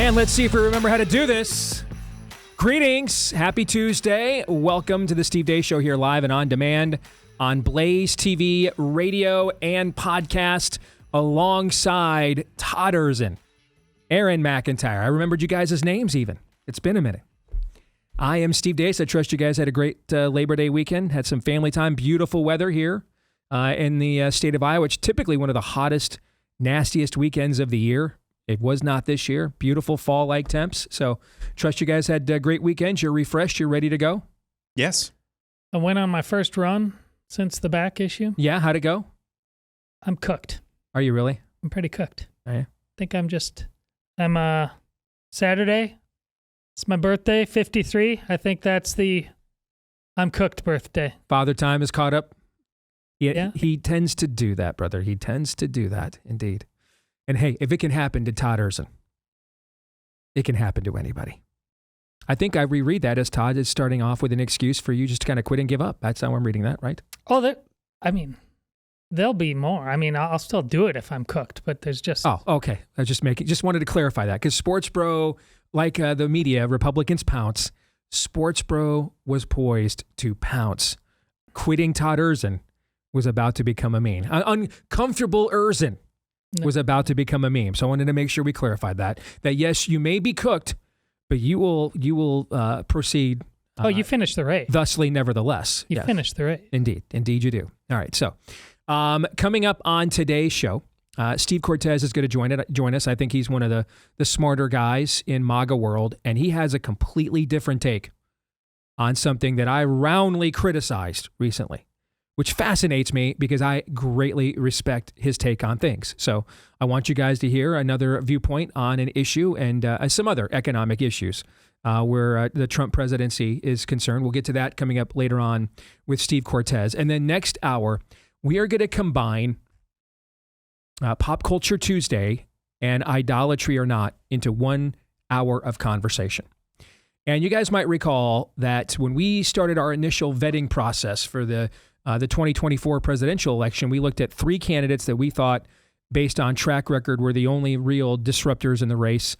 And let's see if we remember how to do this. Greetings. Happy Tuesday. Welcome to the Steve Deace Show here live and on demand on BlazeTV, radio, and podcast alongside Todd Erzin, Aaron McIntyre. I remembered you guys' names even. It's been a minute. I am Steve Deace. I trust you guys had a great Labor Day weekend, had some family time, beautiful weather here in the state of Iowa, which is typically one of the hottest, nastiest weekends of the year. It was not this year. Beautiful fall-like temps. So trust you guys had great weekends. You're refreshed. You're ready to go? Yes. I went on my first run since the back issue. Yeah, how'd it go? I'm cooked. Are you really? I'm pretty cooked. Oh, yeah. I think I'm Saturday. It's my birthday, 53. I think that's I'm cooked birthday. Father time is caught up. Yeah. He tends to do that, brother. He tends to do that, indeed. And hey, if it can happen to Todd Erzin, it can happen to anybody. I think I reread that as Todd is starting off with an excuse for you just to kind of quit and give up. That's how I'm reading that, right? Oh, there'll be more. I'll still do it if I'm cooked, but there's just... Oh, okay. I just wanted to clarify that because Sports Bro, like the media, Republicans pounce. Sports Bro was poised to pounce. Quitting Todd Erzin was about to become a meme. Uncomfortable Erzin was about to become a meme. So I wanted to make sure we clarified that yes, you may be cooked, but you will proceed. You finished the race. Thusly, nevertheless. You finished the race. Indeed you do. All right. So coming up on today's show, Steve Cortez is going to join us. I think he's one of the smarter guys in MAGA world, and he has a completely different take on something that I roundly criticized recently, which fascinates me because I greatly respect his take on things. So I want you guys to hear another viewpoint on an issue and some other economic issues where the Trump presidency is concerned. We'll get to that coming up later on with Steve Cortez. And then next hour, we are going to combine Pop Culture Tuesday and Idolatry or Not into 1 hour of conversation. And you guys might recall that when we started our initial vetting process for the 2024 presidential election, we looked at 3 candidates that we thought, based on track record, were the only real disruptors in the race,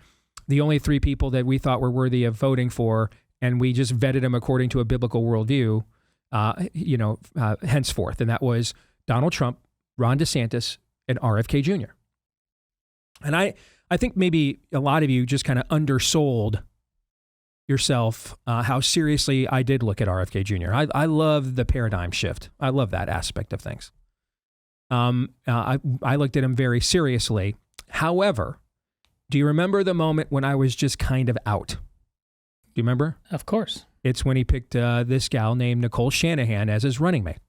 the only 3 people that we thought were worthy of voting for, and we just vetted them according to a biblical worldview, henceforth. And that was Donald Trump, Ron DeSantis, and RFK Jr. And I think maybe a lot of you just kind of undersold yourself how seriously I did look at RFK Jr. I love the paradigm shift. I love that aspect of things. I looked at him very seriously. However, do you remember the moment when I was just kind of out? Do you remember? Of course. It's when he picked this gal named Nicole Shanahan as his running mate.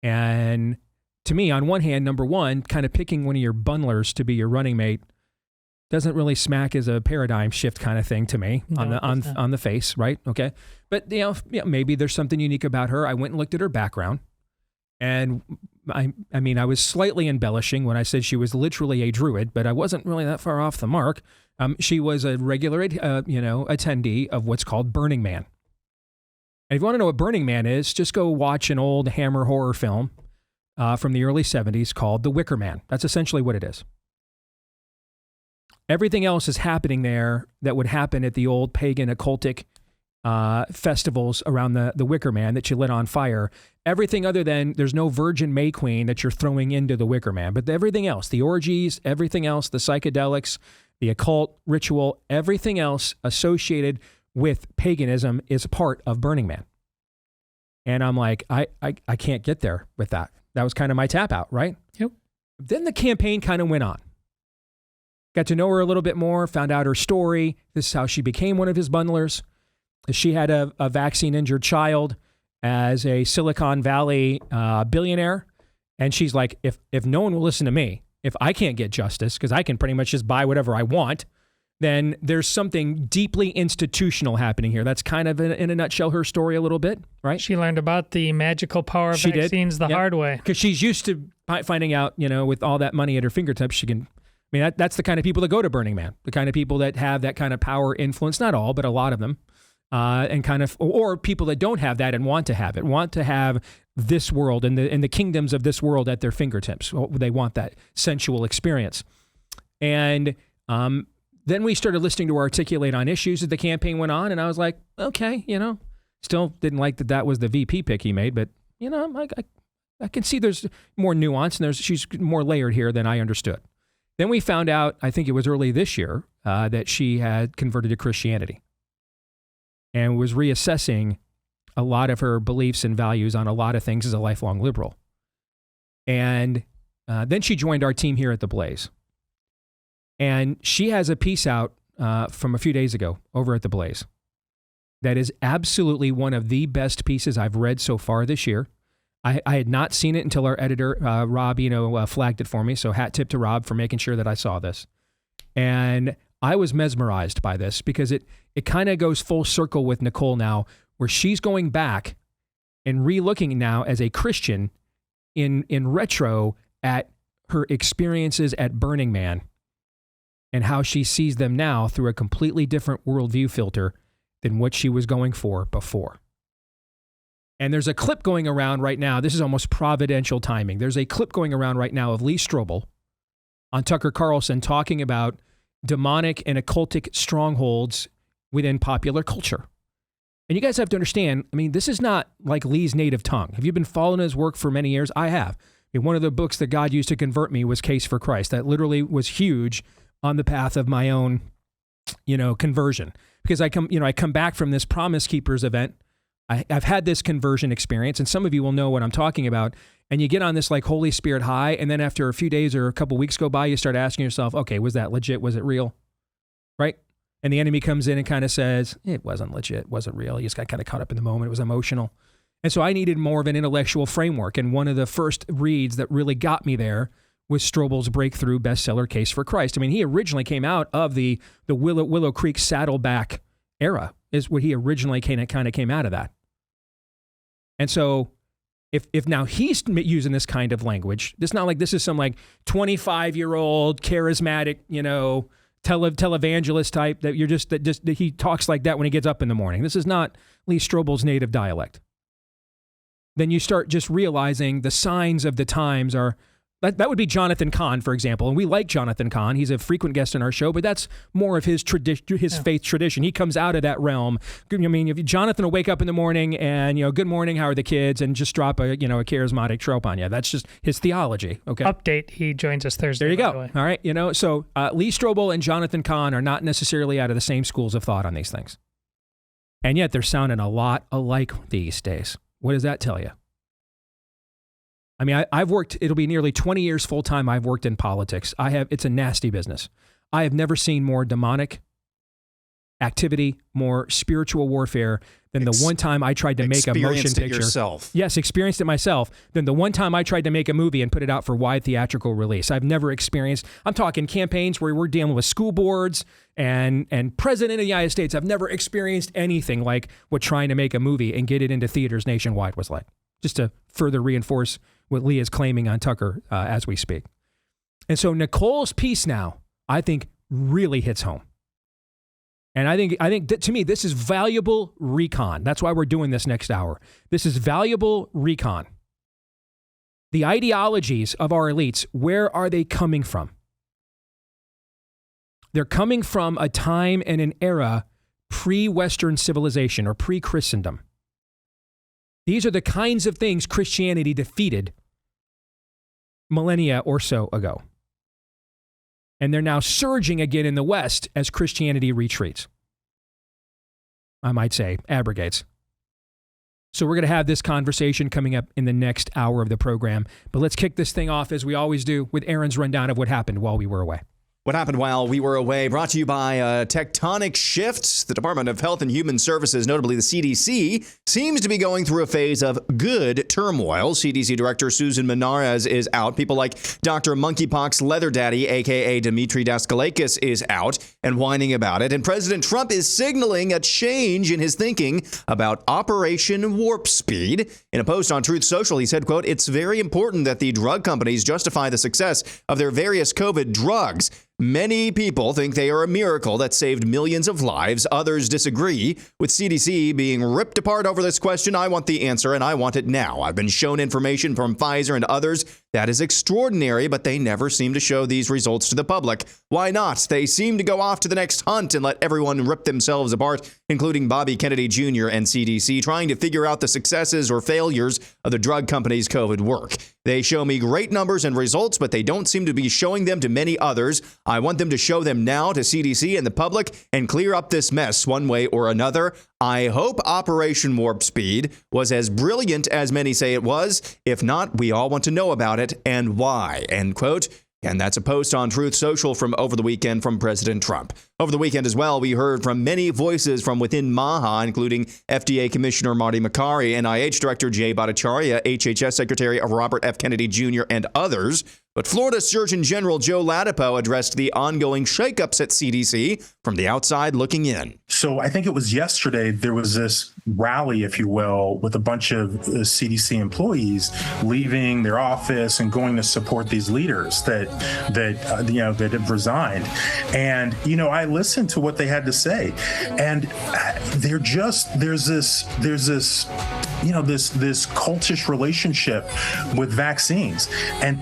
And to me, on one hand, number one, kind of picking one of your bundlers to be your running mate doesn't really smack as a paradigm shift kind of thing to me on the face, right? Okay. But maybe there's something unique about her. I went and looked at her background, and I was slightly embellishing when I said she was literally a druid, but I wasn't really that far off the mark. She was a regular attendee of what's called Burning Man. And if you want to know what Burning Man is, just go watch an old Hammer horror film from the early 70s called The Wicker Man. That's essentially what it is. Everything else is happening there that would happen at the old pagan occultic festivals around the Wicker Man that you lit on fire. Everything other than there's no Virgin May Queen that you're throwing into the Wicker Man. But everything else, the orgies, everything else, the psychedelics, the occult ritual, everything else associated with paganism is part of Burning Man. And I'm like, I can't get there with that. That was kind of my tap out, right? Yep. Then the campaign kind of went on. Got to know her a little bit more, found out her story. This is how she became one of his bundlers. She had a vaccine-injured child as a Silicon Valley billionaire. And she's like, if no one will listen to me, if I can't get justice, because I can pretty much just buy whatever I want, then there's something deeply institutional happening here. That's kind of, in a nutshell, her story a little bit, right? She learned about the magical power of vaccines the hard way. Because she's used to finding out, with all that money at her fingertips, she can... that's the kind of people that go to Burning Man, the kind of people that have that kind of power influence, not all, but a lot of them, or people that don't have that and want to have this world and the kingdoms of this world at their fingertips. They want that sensual experience. And Then we started listening to her articulate on issues as the campaign went on, and I was like, okay, still didn't like that was the VP pick he made, but I can see there's more nuance and she's more layered here than I understood. Then we found out, I think it was early this year, that she had converted to Christianity and was reassessing a lot of her beliefs and values on a lot of things as a lifelong liberal. And then she joined our team here at the Blaze. And she has a piece out from a few days ago over at the Blaze that is absolutely one of the best pieces I've read so far this year. I had not seen it until our editor, Rob, flagged it for me. So hat tip to Rob for making sure that I saw this. And I was mesmerized by this because it kind of goes full circle with Nicole now, where she's going back and re-looking now as a Christian in retro at her experiences at Burning Man and how she sees them now through a completely different worldview filter than what she was going for before. And there's a clip going around right now. This is almost providential timing. There's a clip going around right now of Lee Strobel on Tucker Carlson talking about demonic and occultic strongholds within popular culture. And you guys have to understand, this is not like Lee's native tongue. Have you been following his work for many years? I have. One of the books that God used to convert me was Case for Christ. That literally was huge on the path of my own, conversion. Because I come back from this Promise Keepers event. I've had this conversion experience, and some of you will know what I'm talking about. And you get on this like Holy Spirit high, and then after a few days or a couple weeks go by, you start asking yourself, okay, was that legit? Was it real? Right? And the enemy comes in and kind of says, it wasn't legit, wasn't real. You just got kind of caught up in the moment. It was emotional. And so I needed more of an intellectual framework. And one of the first reads that really got me there was Strobel's breakthrough bestseller Case for Christ. He originally came out of the Willow Creek Saddleback era, is what he originally kind of came out of that. And so if now he's using this kind of language, it's not like this is some like 25-year-old charismatic, televangelist type that he talks like that when he gets up in the morning. This is not Lee Strobel's native dialect. Then you start just realizing the signs of the times are, that would be Jonathan Cahn, for example. And we like Jonathan Cahn. He's a frequent guest on our show, but that's more of his tradition, faith tradition. He comes out of that realm. If Jonathan will wake up in the morning and, good morning, how are the kids? And just drop a charismatic trope on you. That's just his theology. Okay. Update. He joins us Thursday. There you go. All right. So Lee Strobel and Jonathan Cahn are not necessarily out of the same schools of thought on these things. And yet they're sounding a lot alike these days. What does that tell you? I've worked, it'll be nearly 20 years full time I've worked in politics. It's a nasty business. I have never seen more demonic activity, more spiritual warfare than the one time I tried to make a motion picture. Yourself. Yes, experienced it myself. Than the one time I tried to make a movie and put it out for wide theatrical release. I've never experienced, I'm talking campaigns where we're dealing with school boards and President of the United States. I've never experienced anything like what trying to make a movie and get it into theaters nationwide was like. Just to further reinforce what Lee is claiming on Tucker as we speak. And so Nicole's piece now, I think, really hits home. And I think that, to me, this is valuable recon. That's why we're doing this next hour. This is valuable recon. The ideologies of our elites, where are they coming from? They're coming from a time and an era pre-Western civilization or pre-Christendom. These are the kinds of things Christianity defeated millennia or so ago. And they're now surging again in the West as Christianity retreats. I might say, abrogates. So we're going to have this conversation coming up in the next hour of the program. But let's kick this thing off, as we always do, with Aaron's rundown of what happened while we were away. What happened while we were away, brought to you by tectonic shifts. The Department of Health and Human Services, notably the CDC, seems to be going through a phase of good turmoil. CDC Director Susan Menarez is out. People like Dr. Monkeypox Leather Daddy, a.k.a. Dimitri Daskalakis, is out and whining about it. And President Trump is signaling a change in his thinking about Operation Warp Speed. In a post on Truth Social, he said, quote, "It's very important that the drug companies justify the success of their various COVID drugs. Many people think they are a miracle that saved millions of lives. Others disagree. With CDC being ripped apart over this question, I want the answer, and I want it now. I've been shown information from Pfizer and others That is extraordinary, but they never seem to show these results to the public. Why not? They seem to go off to the next hunt and let everyone rip themselves apart, including Bobby Kennedy Jr. and CDC, trying to figure out the successes or failures of the drug company's COVID work. They show me great numbers and results, but they don't seem to be showing them to many others. I want them to show them now to CDC and the public and clear up this mess one way or another. I hope Operation Warp Speed was as brilliant as many say it was. If not, we all want to know about it and why, end quote. And that's a post on Truth Social from over the weekend from President Trump. Over the weekend as well, we heard from many voices from within MAHA, including FDA Commissioner Marty Makary, NIH Director Jay Bhattacharya, HHS Secretary Robert F. Kennedy Jr., and others. But Florida Surgeon General Joe Ladapo addressed the ongoing shakeups at CDC from the outside looking in. So I think it was yesterday, there was this rally, if you will, with a bunch of CDC employees leaving their office and going to support these leaders that have resigned. And, I listened to what they had to say, and there's this cultish relationship with vaccines, and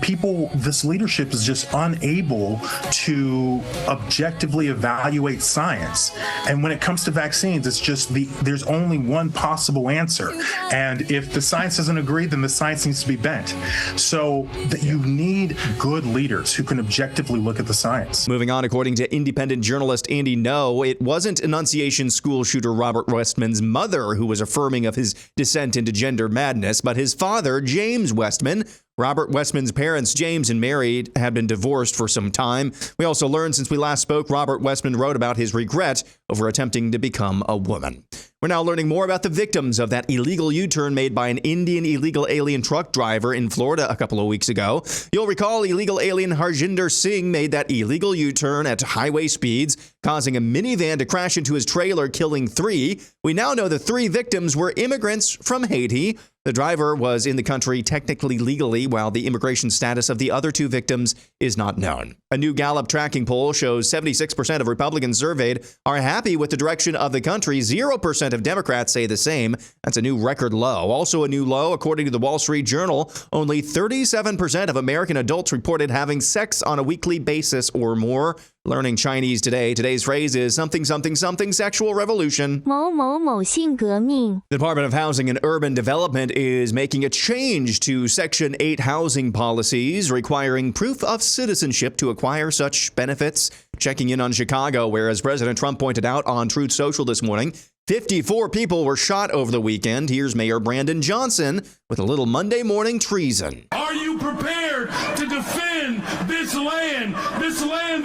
this leadership is just unable to objectively evaluate science. And when it comes to vaccines, it's just there's only one possible answer. And if the science doesn't agree, then the science needs to be bent. So that you need good leaders who can objectively look at the science. Moving on, according to independent journalist Andy No, it wasn't Annunciation school shooter Robert Westman's mother who was affirming of his descent into gender madness, but his father, James Westman. Robert Westman's parents, James and Mary, had been divorced for some time. We also learned since we last spoke, Robert Westman wrote about his regret over attempting to become a woman. We're now learning more about the victims of that illegal U-turn made by an Indian illegal alien truck driver in Florida a couple of weeks ago. You'll recall illegal alien Harjinder Singh made that illegal U-turn at highway speeds, causing a minivan to crash into his trailer, killing 3. We now know the 3 victims were immigrants from Haiti. The driver was in the country technically legally, while the immigration status of the other 2 victims is not known. A new Gallup tracking poll shows 76% of Republicans surveyed are happy with the direction of the country. 0% of Democrats say the same. That's a new record low. Also a new low, according to the Wall Street Journal, only 37% of American adults reported having sex on a weekly basis or more. Learning Chinese today. Today's phrase is something, something, something sexual revolution. 某某某性革命. The Department of Housing and Urban Development is making a change to Section 8 housing policies, requiring proof of citizenship to acquire such benefits. Checking in on Chicago, where, as President Trump pointed out on Truth Social this morning, 54 people were shot over the weekend. Here's Mayor Brandon Johnson with a little Monday morning treason. Are you prepared to defend this land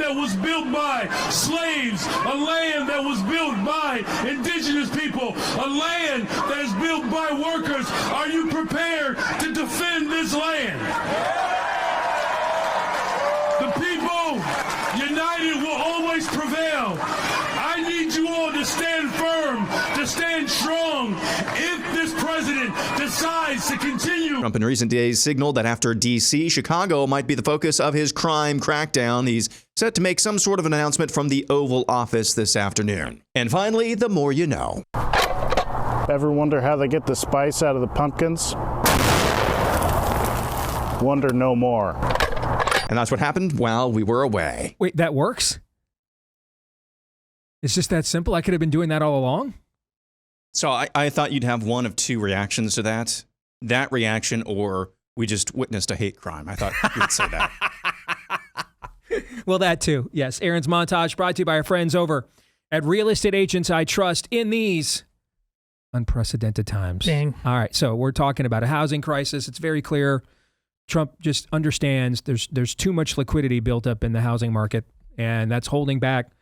that was built by slaves, a land that was built by indigenous people, a land that is built by workers? Are you prepared to defend this land? The people united will always prevail. I need you all to stand firm, to stand strong if this president decides to continue. Trump in recent days signaled that after D.C., Chicago might be the focus of his crime crackdown. He's set to make some sort of an announcement from the Oval Office this afternoon. And finally, the more you know. Ever wonder how they get the spice out of the pumpkins? Wonder no more. And that's what happened while we were away. Wait, that works? It's just that simple? I could have been doing that all along? So I thought you'd have one of 2 reactions to that. That reaction, or we just witnessed a hate crime. I thought you'd say that. Well, that too. Yes. Aaron's montage brought to you by our friends over at Real Estate Agents I Trust in these unprecedented times. Dang. All right. So we're talking about a housing crisis. It's very clear. Trump just understands there's too much liquidity built up in the housing market, and that's holding back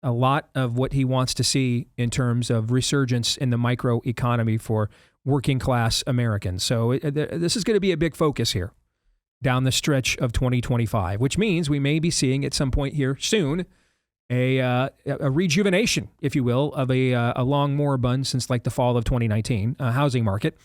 a lot of what he wants to see in terms of resurgence in the micro economy for working class Americans. So this is going to be a big focus here down the stretch of 2025, which means we may be seeing at some point here soon a rejuvenation, if you will, of a long moribund since like the fall of 2019 housing market.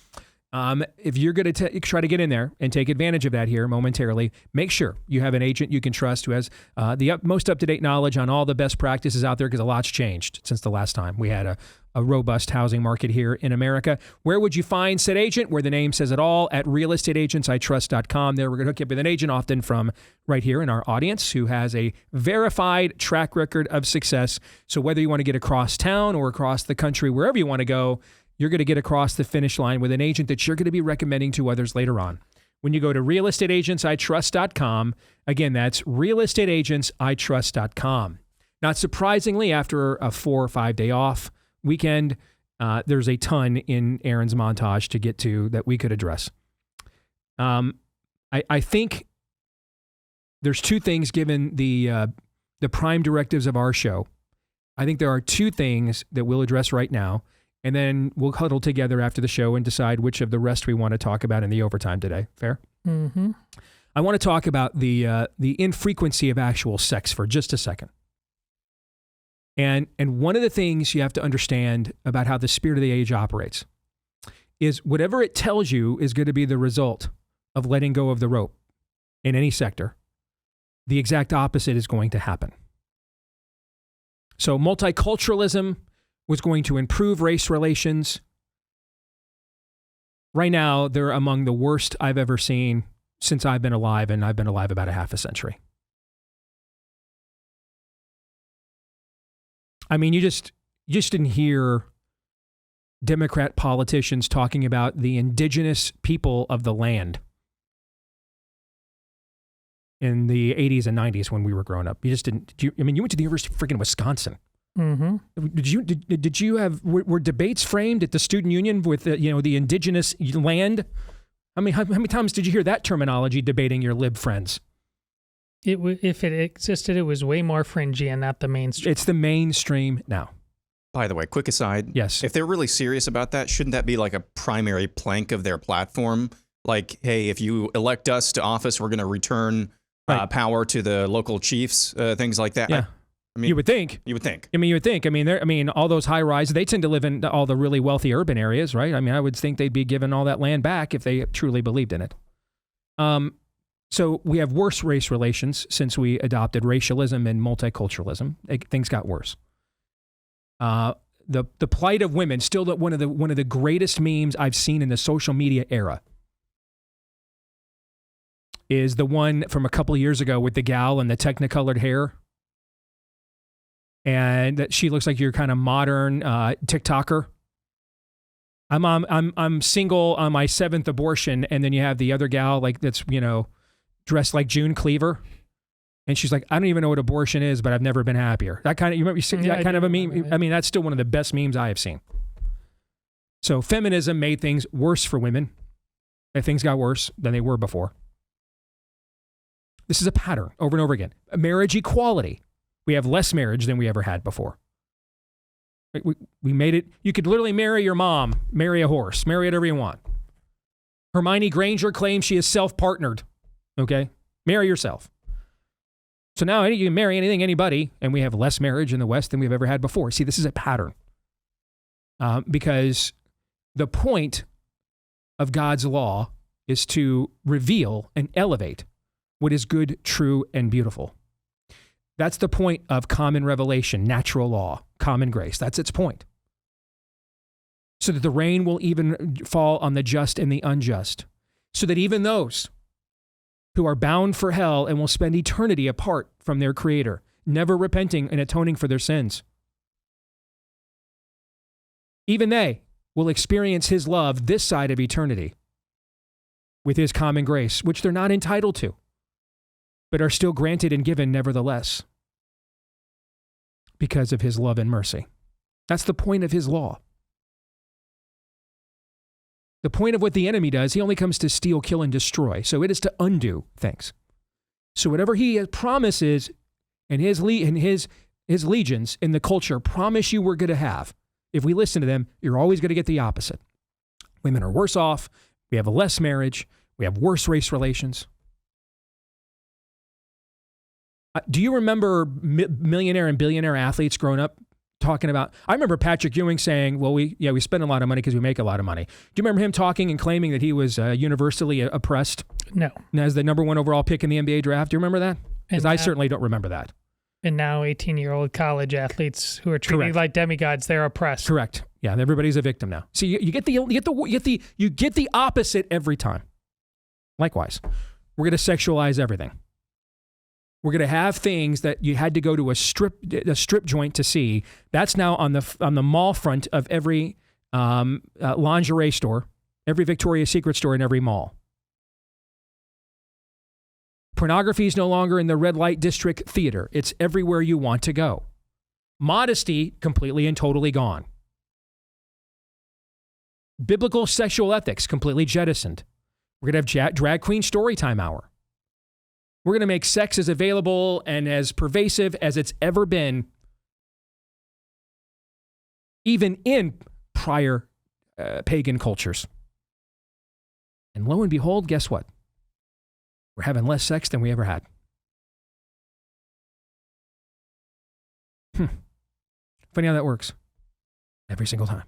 If you're going to try to get in there and take advantage of that here momentarily, make sure you have an agent you can trust who has the most up-to-date knowledge on all the best practices out there, because a lot's changed since the last time we had a robust housing market here in America. Where would you find said agent? Where the name says it all, at realestateagentsitrust.com. There, we're going to hook you up with an agent, often from right here in our audience, who has a verified track record of success. So whether you want to get across town or across the country, wherever you want to go, you're going to get across the finish line with an agent that you're going to be recommending to others later on. When you go to realestateagentsitrust.com, again, that's realestateagentsitrust.com. Not surprisingly, after a 4 or 5 day off weekend, there's a ton in Aaron's montage to get to that we could address. I think there's two things, given the prime directives of our show. I think there are two things that we'll address right now, and then we'll huddle together after the show and decide which of the rest we want to talk about in the overtime today. Fair? Mm-hmm. I want to talk about the infrequency of actual sex for just a second. And one of the things you have to understand about how the spirit of the age operates is whatever it tells you is going to be the result of letting go of the rope in any sector, the exact opposite is going to happen. So multiculturalism was going to improve race relations. Right now, they're among the worst I've ever seen since I've been alive, and I've been alive about a half a century. I mean, you just didn't hear Democrat politicians talking about the indigenous people of the land in the 80s and 90s when we were growing up. You just didn't. You went to the University of freaking Wisconsin. Mm-hmm. Did you have were debates framed at the student union with the indigenous land? I mean, how many times did you hear that terminology debating your lib friends? If it existed, it was way more fringy and not the mainstream. It's the mainstream now. By the way, quick aside. Yes. If they're really serious about that, shouldn't that be like a primary plank of their platform? Like, hey, if you elect us to office, we're going to return power to the local chiefs, things like that. Yeah. I mean, you would think. You would think. I mean, all those high rises, they tend to live in all the really wealthy urban areas, right? I mean, I would think they'd be given all that land back if they truly believed in it. So we have worse race relations since we adopted racialism and multiculturalism. Things got worse. The plight of women, still one of the greatest memes I've seen in the social media era, is the one from a couple of years ago with the gal and the technicolored hair. And that she looks like your kind of modern TikToker. I'm single on my 7th abortion, and then you have the other gal that's dressed like June Cleaver, and she's like, I don't even know what abortion is, but I've never been happier. That kind of you see that kind of a meme. I mean, that's still one of the best memes I have seen. So feminism made things worse for women. And things got worse than they were before. This is a pattern over and over again. Marriage equality. We have less marriage than we ever had before. We made it. You could literally marry your mom, marry a horse, marry whatever you want. Hermione Granger claims she is self-partnered. Okay? Marry yourself. So now you can marry anything, anybody, and we have less marriage in the West than we've ever had before. See, this is a pattern. Because the point of God's law is to reveal and elevate what is good, true, and beautiful. That's the point of common revelation, natural law, common grace. That's its point. So that the rain will even fall on the just and the unjust. So that even those who are bound for hell and will spend eternity apart from their Creator, never repenting and atoning for their sins, even they will experience His love this side of eternity with His common grace, which they're not entitled to, but are still granted and given nevertheless because of His love and mercy. That's the point of His law. The point of what the enemy does, he only comes to steal, kill, and destroy. So it is to undo things. So whatever he promises and his legions in the culture promise you we're going to have, if we listen to them, you're always going to get the opposite. Women are worse off. We have less marriage. We have worse race relations. Do you remember millionaire and billionaire athletes growing up talking about, I remember Patrick Ewing saying, well, we spend a lot of money because we make a lot of money. Do you remember him talking and claiming that he was universally oppressed? No. As the number 1 overall pick in the NBA draft? Do you remember that? Because I certainly don't remember that. And now 18-year-old college athletes who are treated like demigods, they're oppressed. Correct. Yeah, and everybody's a victim now. See, you get the opposite every time. Likewise, we're going to sexualize everything. We're going to have things that you had to go to a strip joint to see. That's now on the mall front of every lingerie store, every Victoria's Secret store in every mall. Pornography is no longer in the red light district theater. It's everywhere you want to go. Modesty completely and totally gone. Biblical sexual ethics completely jettisoned. We're going to have drag queen story time hour. We're going to make sex as available and as pervasive as it's ever been, even in prior pagan cultures. And lo and behold, guess what? We're having less sex than we ever had. Funny how that works. Every single time.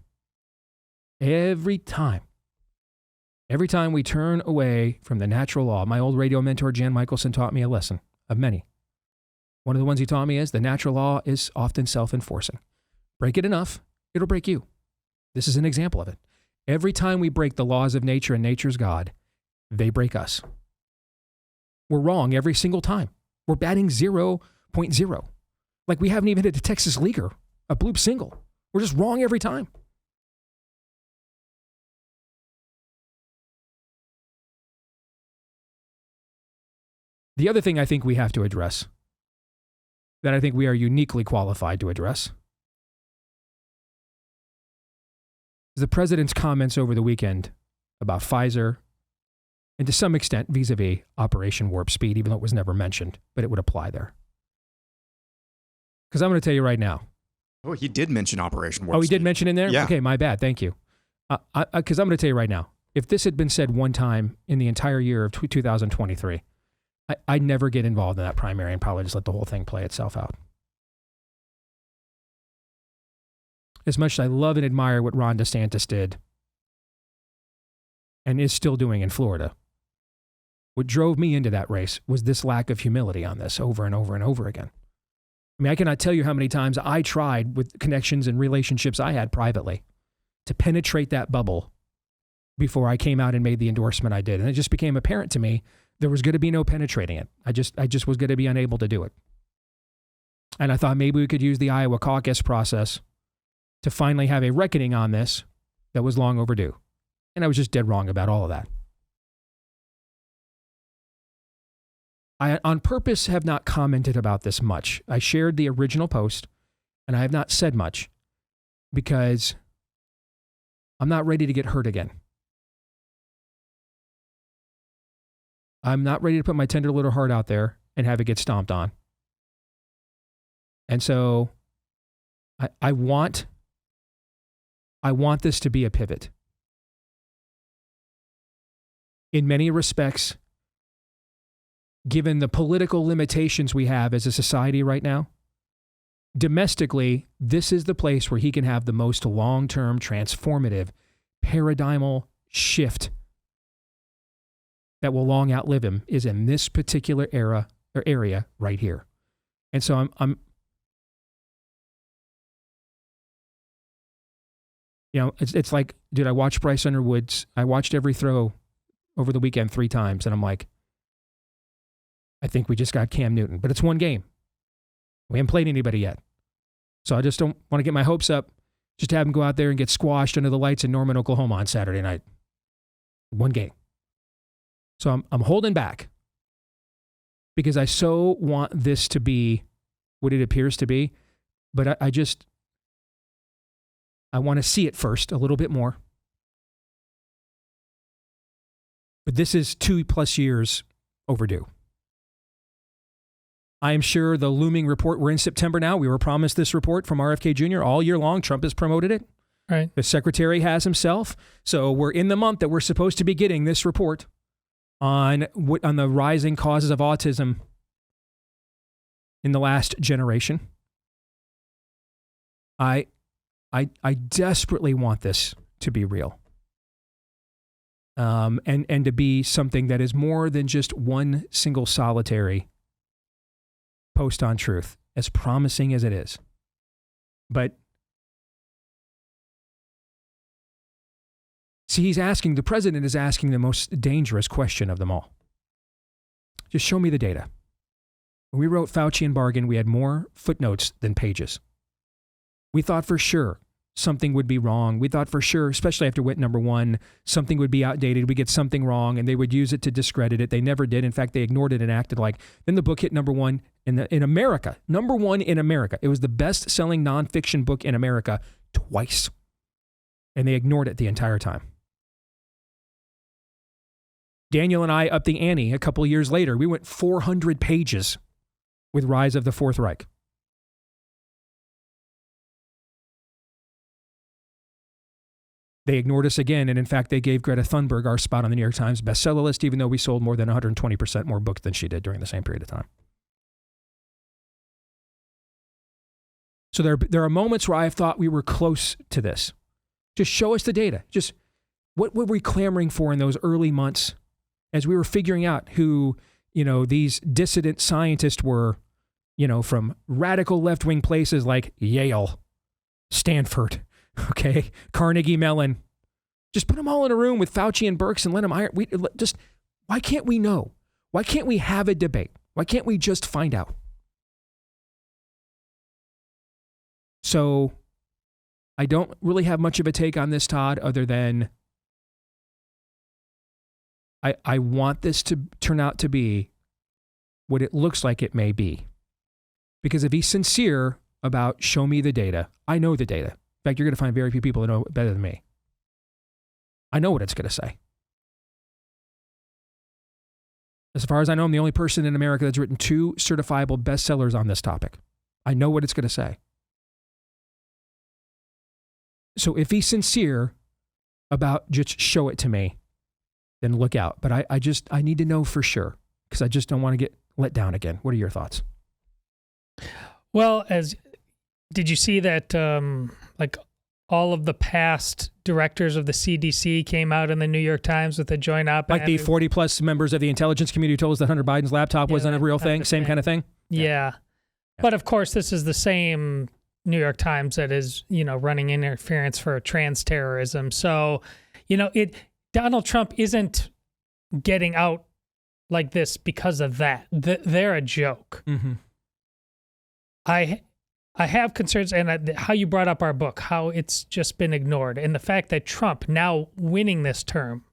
Every time. Every time we turn away from the natural law, my old radio mentor, Jan Michelson, taught me a lesson of many. One of the ones he taught me is the natural law is often self-enforcing. Break it enough, it'll break you. This is an example of it. Every time we break the laws of nature and nature's God, they break us. We're wrong every single time. We're batting 0.0. Like we haven't even hit a Texas leaguer, a bloop single. We're just wrong every time. The other thing I think we have to address, that I think we are uniquely qualified to address, is the president's comments over the weekend about Pfizer, and to some extent vis-a-vis Operation Warp Speed, even though it was never mentioned, but it would apply there. Because I'm going to tell you right now. Oh, he did mention Operation Warp Speed. Oh, he did mention in there? Yeah. Okay, my bad. Thank you. Because I'm going to tell you right now, if this had been said one time in the entire year of 2023, I'd never get involved in that primary and probably just let the whole thing play itself out. As much as I love and admire what Ron DeSantis did and is still doing in Florida, what drove me into that race was this lack of humility on this over and over and over again. I mean, I cannot tell you how many times I tried with connections and relationships I had privately to penetrate that bubble before I came out and made the endorsement I did. And it just became apparent to me there was going to be no penetrating it. I just was going to be unable to do it. And I thought maybe we could use the Iowa caucus process to finally have a reckoning on this that was long overdue. And I was just dead wrong about all of that. I, on purpose, have not commented about this much. I shared the original post, and I have not said much because I'm not ready to get hurt again. I'm not ready to put my tender little heart out there and have it get stomped on. And so I want this to be a pivot. In many respects, given the political limitations we have as a society right now, domestically, this is the place where he can have the most long-term, transformative, paradigmal shift that will long outlive him, is in this particular era or area right here. And so I'm you know, it's like, dude, I watched Bryce Underwood's, I watched every throw over the weekend 3 times, and I'm like, I think we just got Cam Newton, but it's one game. We haven't played anybody yet. So I just don't want to get my hopes up just to have him go out there and get squashed under the lights in Norman, Oklahoma on Saturday night. One game. So I'm holding back because I so want this to be what it appears to be, but I want to see it first a little bit more. But this is 2+ years overdue. I am sure the looming report, we're in September now. We were promised this report from RFK Jr. all year long. Trump has promoted it. Right. The secretary has himself. So we're in the month that we're supposed to be getting this report on the rising causes of autism in the last generation. I desperately want this to be real. And to be something that is more than just one single solitary post on truth, as promising as it is. But see, the president is asking the most dangerous question of them all. Just show me the data. When we wrote Fauci and Bargain, we had more footnotes than pages. We thought for sure something would be wrong. We thought for sure, especially after WIT number 1, something would be outdated. We get something wrong, and they would use it to discredit it. They never did. In fact, they ignored it and acted like. Then the book hit number 1 in America. Number 1 in America. It was the best-selling nonfiction book in America twice, and they ignored it the entire time. Daniel and I upped the ante a couple of years later. We went 400 pages with Rise of the Fourth Reich. They ignored us again, and in fact, they gave Greta Thunberg our spot on the New York Times bestseller list, even though we sold more than 120% more books than she did during the same period of time. So there are moments where I have thought we were close to this. Just show us the data. Just what were we clamoring for in those early months as we were figuring out who, these dissident scientists were, from radical left-wing places like Yale, Stanford, okay, Carnegie Mellon. Just put them all in a room with Fauci and Birx and let them iron. Why can't we know? Why can't we have a debate? Why can't we just find out? So I don't really have much of a take on this, Todd, other than I want this to turn out to be what it looks like it may be. Because if he's sincere about show me the data, I know the data. In fact, you're going to find very few people that know it better than me. I know what it's going to say. As far as I know, I'm the only person in America that's written 2 certifiable bestsellers on this topic. I know what it's going to say. So if he's sincere about just show it to me, then look out. But I need to know for sure because I just don't want to get let down again. What are your thoughts? Well, did you see that all of the past directors of the CDC came out in the New York Times with a joint op-ed? Like the 40 plus members of the intelligence community who told us that Hunter Biden's laptop wasn't a real thing, same kind of thing? Yeah. But of course, this is the same New York Times that is, running interference for trans terrorism. So, Donald Trump isn't getting out like this because of that. They're a joke. Mm-hmm. I have concerns, and how you brought up our book, how it's just been ignored, and the fact that Trump now winning this term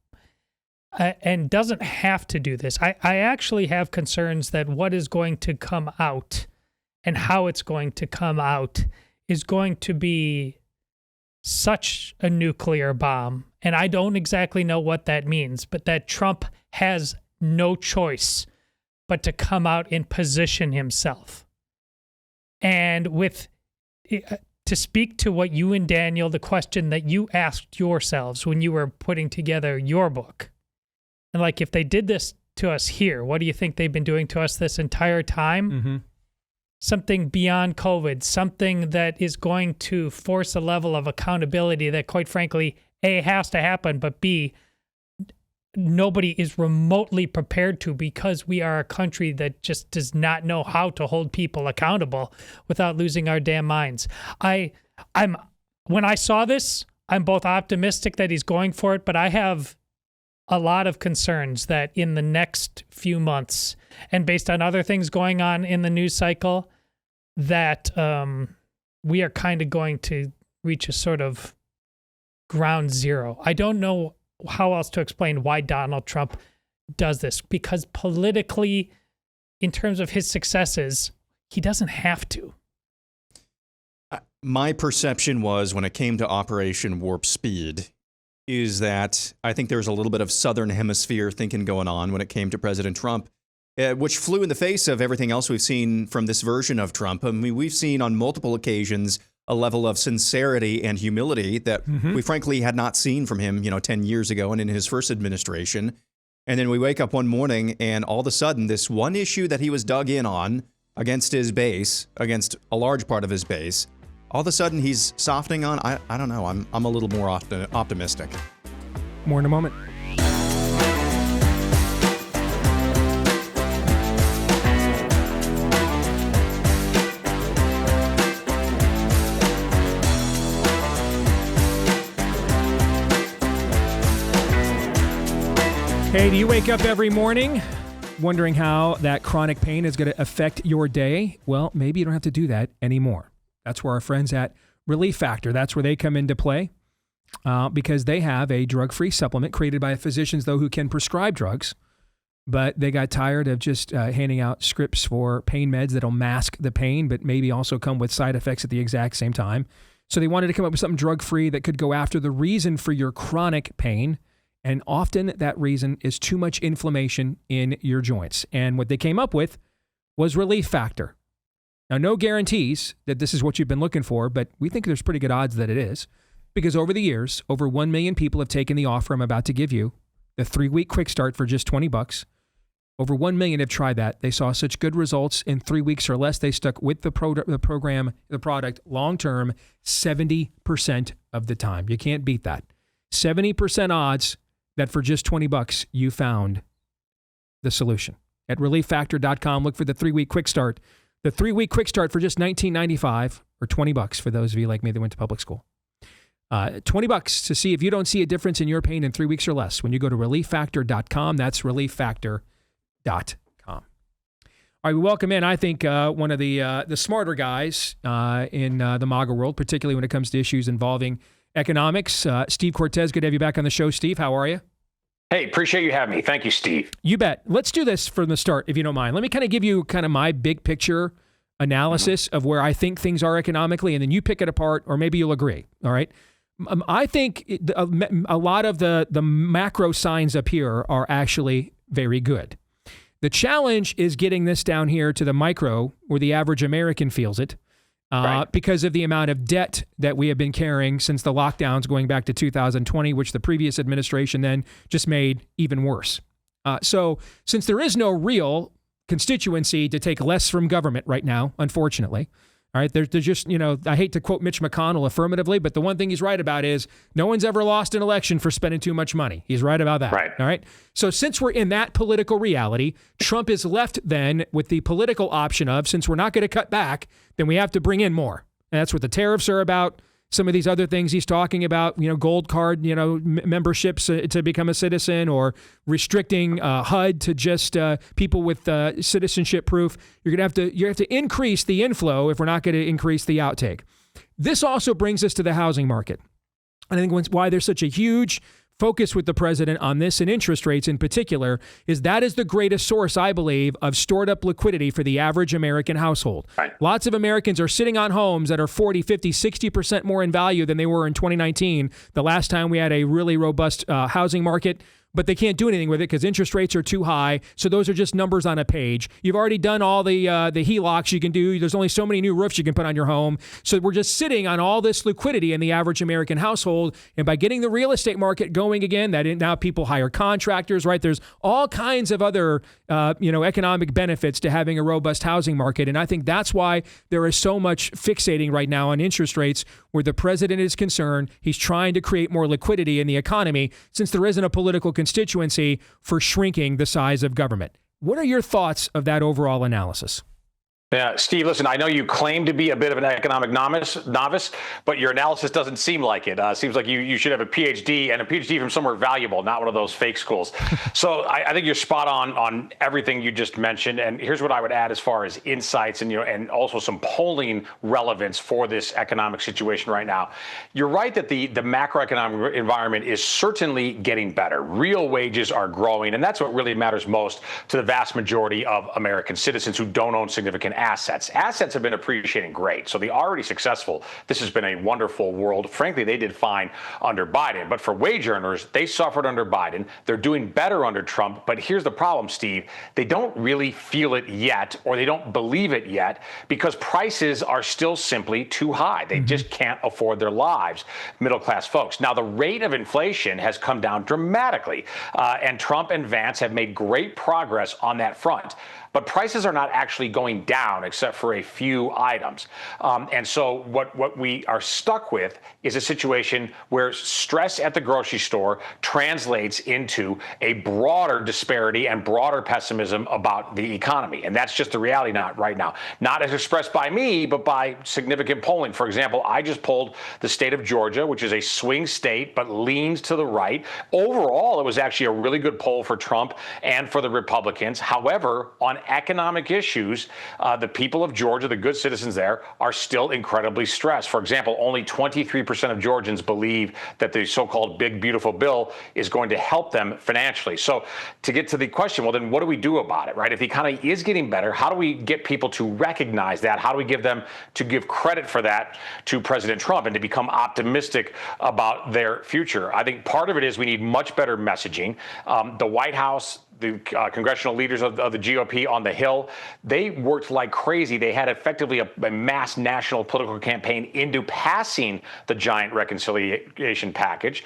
and doesn't have to do this. I actually have concerns that what is going to come out and how it's going to come out is going to be such a nuclear bomb. And I don't exactly know what that means, but that Trump has no choice but to come out and position himself. And to speak to what you and Daniel, the question that you asked yourselves when you were putting together your book, and if they did this to us here, what do you think they've been doing to us this entire time? Mm-hmm. Something beyond COVID, something that is going to force a level of accountability that, quite frankly, A, has to happen, but B, nobody is remotely prepared to, because we are a country that just does not know how to hold people accountable without losing our damn minds. When I saw this, I'm both optimistic that he's going for it, but I have a lot of concerns that in the next few months, and based on other things going on in the news cycle, that we are kind of going to reach a sort of ground zero. I don't know how else to explain why Donald Trump does this, because politically, in terms of his successes, he doesn't have to. My perception was, when it came to Operation Warp Speed, is that I think there's a little bit of Southern Hemisphere thinking going on when it came to President Trump, which flew in the face of everything else we've seen from this version of Trump. I mean, we've seen on multiple occasions a level of sincerity and humility that we frankly had not seen from him, 10 years ago and in his first administration. And then we wake up one morning and all of a sudden this one issue that he was dug in on against his base, against a large part of his base, all of a sudden he's softening on. I don't know. I'm a little more optimistic. More in a moment. Hey, do you wake up every morning wondering how that chronic pain is going to affect your day? Well, maybe you don't have to do that anymore. That's where our friends at Relief Factor, that's where they come into play because they have a drug-free supplement created by physicians, though, who can prescribe drugs, but they got tired of just handing out scripts for pain meds that'll mask the pain, but maybe also come with side effects at the exact same time. So they wanted to come up with something drug-free that could go after the reason for your chronic pain. And often that reason is too much inflammation in your joints. And what they came up with was Relief Factor. Now, no guarantees that this is what you've been looking for, but we think there's pretty good odds that it is. Because over the years, over 1 million people have taken the offer I'm about to give you, the 3-week quick start for just $20. Over 1 million have tried that. They saw such good results in 3 weeks or less. They stuck with the product long-term 70% of the time. You can't beat that. 70% odds that for just $20, you found the solution. At relieffactor.com, look for the 3-week quick start. The 3-week quick start for just $19.95 or $20 for those of you like me that went to public school. $20 to see if you don't see a difference in your pain in 3 weeks or less when you go to relieffactor.com. That's relieffactor.com. All right, we welcome in, I think, one of the smarter guys in the MAGA world, particularly when it comes to issues involving economics. Steve Cortez, good to have you back on the show. Steve, how are you? Hey, appreciate you having me. Thank you, Steve. You bet. Let's do this from the start, if you don't mind. Let me kind of give you kind of my big picture analysis of where I think things are economically, and then you pick it apart, or maybe you'll agree. All right. I think a lot of the macro signs up here are actually very good. The challenge is getting this down here to the micro, where the average American feels it. Right. Because of the amount of debt that we have been carrying since the lockdowns going back to 2020, which the previous administration then just made even worse. So since there is no real constituency to take less from government right now, unfortunately, all right, they're just, I hate to quote Mitch McConnell affirmatively, but the one thing he's right about is no one's ever lost an election for spending too much money. He's right about that. Right. All right. So since we're in that political reality, Trump is left then with the political option of, since we're not going to cut back, then we have to bring in more. And that's what the tariffs are about. Some of these other things he's talking about, gold card, memberships to become a citizen, or restricting HUD to just people with citizenship proof. You have to increase the inflow if we're not going to increase the outtake. This also brings us to the housing market. And I think why there's such a huge focus with the president on this, and interest rates in particular, is that is the greatest source, I believe, of stored up liquidity for the average American household. Right. Lots of Americans are sitting on homes that are 40, 50, 60% more in value than they were in 2019, the last time we had a really robust housing market. But they can't do anything with it because interest rates are too high. So those are just numbers on a page. You've already done all the HELOCs you can do. There's only so many new roofs you can put on your home. So we're just sitting on all this liquidity in the average American household. And by getting the real estate market going again, now people hire contractors, right? There's all kinds of other economic benefits to having a robust housing market. And I think that's why there is so much fixating right now on interest rates, where the president is concerned. He's trying to create more liquidity in the economy since there isn't a political constituency for shrinking the size of government. What are your thoughts of that overall analysis? Yeah, Steve, listen, I know you claim to be a bit of an economic novice, but your analysis doesn't seem like it. Seems like you should have a PhD, and a PhD from somewhere valuable, not one of those fake schools. So I think you're spot on everything you just mentioned. And here's what I would add as far as insights and also some polling relevance for this economic situation right now. You're right that the macroeconomic environment is certainly getting better. Real wages are growing, and that's what really matters most to the vast majority of American citizens who don't own significant assets. Assets have been appreciating great. So the already successful, this has been a wonderful world. Frankly, they did fine under Biden. But for wage earners, they suffered under Biden. They're doing better under Trump. But here's the problem, Steve. They don't really feel it yet, or they don't believe it yet, because prices are still simply too high. They just can't afford their lives, middle-class folks. Now, the rate of inflation has come down dramatically, and Trump and Vance have made great progress on that front. but prices are not actually going down except for a few items. And so what we are stuck with is a situation where stress at the grocery store translates into a broader disparity and broader pessimism about the economy. And that's just the reality right now. Not as expressed by me, but by significant polling. For example, I just polled the state of Georgia, which is a swing state, but leans to the right. Overall, it was actually a really good poll for Trump and for the Republicans. However, on economic issues, the people of Georgia, the good citizens there, are still incredibly stressed. For example, only 23% of Georgians believe that the so-called big, beautiful bill is going to help them financially. So to get to the question, well, then what do we do about it, right? If the economy is getting better, how do we get people to recognize that? How do we give them to give credit for that to President Trump and to become optimistic about their future? I think part of it is we need much better messaging. The White House, the congressional leaders of the GOP on the Hill, they worked like crazy. They had effectively a mass national political campaign into passing the giant reconciliation package,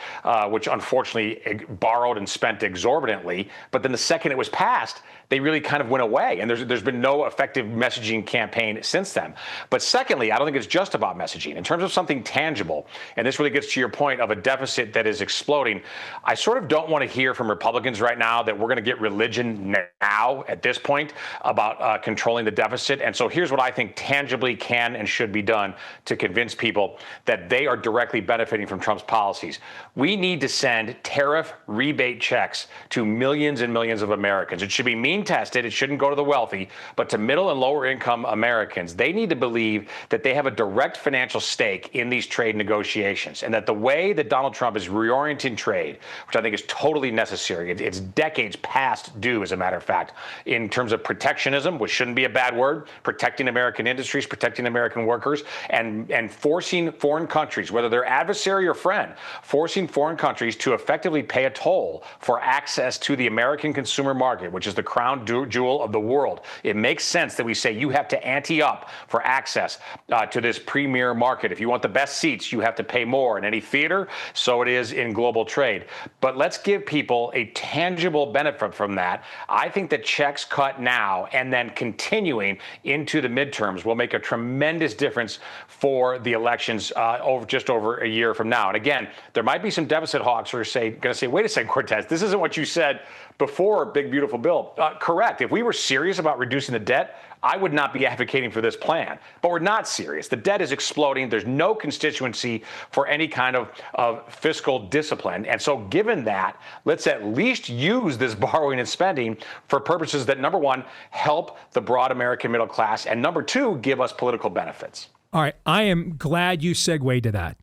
which unfortunately borrowed and spent exorbitantly. But then the second it was passed, they really kind of went away. And there's been no effective messaging campaign since then. But secondly, I don't think it's just about messaging. In terms of something tangible, and this really gets to your point of a deficit that is exploding, I sort of don't want to hear from Republicans right now that we're going to get religion now at this point about controlling the deficit. And so here's what I think tangibly can and should be done to convince people that they are directly benefiting from Trump's policies. We need to send tariff rebate checks to millions and millions of Americans. It should be mean tested. It shouldn't go to the wealthy, but to middle and lower income Americans. They need to believe that they have a direct financial stake in these trade negotiations, and that the way that Donald Trump is reorienting trade, which I think is totally necessary, it's decades past due, as a matter of fact, in terms of protectionism, which shouldn't be a bad word, protecting American industries, protecting American workers, and forcing foreign countries, whether they're adversary or friend, forcing foreign countries to effectively pay a toll for access to the American consumer market, which is the crown jewel of the world. It makes sense that we say you have to ante up for access to this premier market. If you want the best seats, you have to pay more in any theater. So it is in global trade. But let's give people a tangible benefit from that. I think that checks cut now and then continuing into the midterms will make a tremendous difference for the elections just over a year from now. And again, there might be some deficit hawks who are going to say, wait a second, Cortez, this isn't what you said before Big Beautiful Bill. Correct. If we were serious about reducing the debt, I would not be advocating for this plan. But we're not serious. The debt is exploding. There's no constituency for any kind of fiscal discipline. And so given that, let's at least use this borrowing and spending for purposes that, number one, help the broad American middle class, and number two, give us political benefits. All right. I am glad you segued to that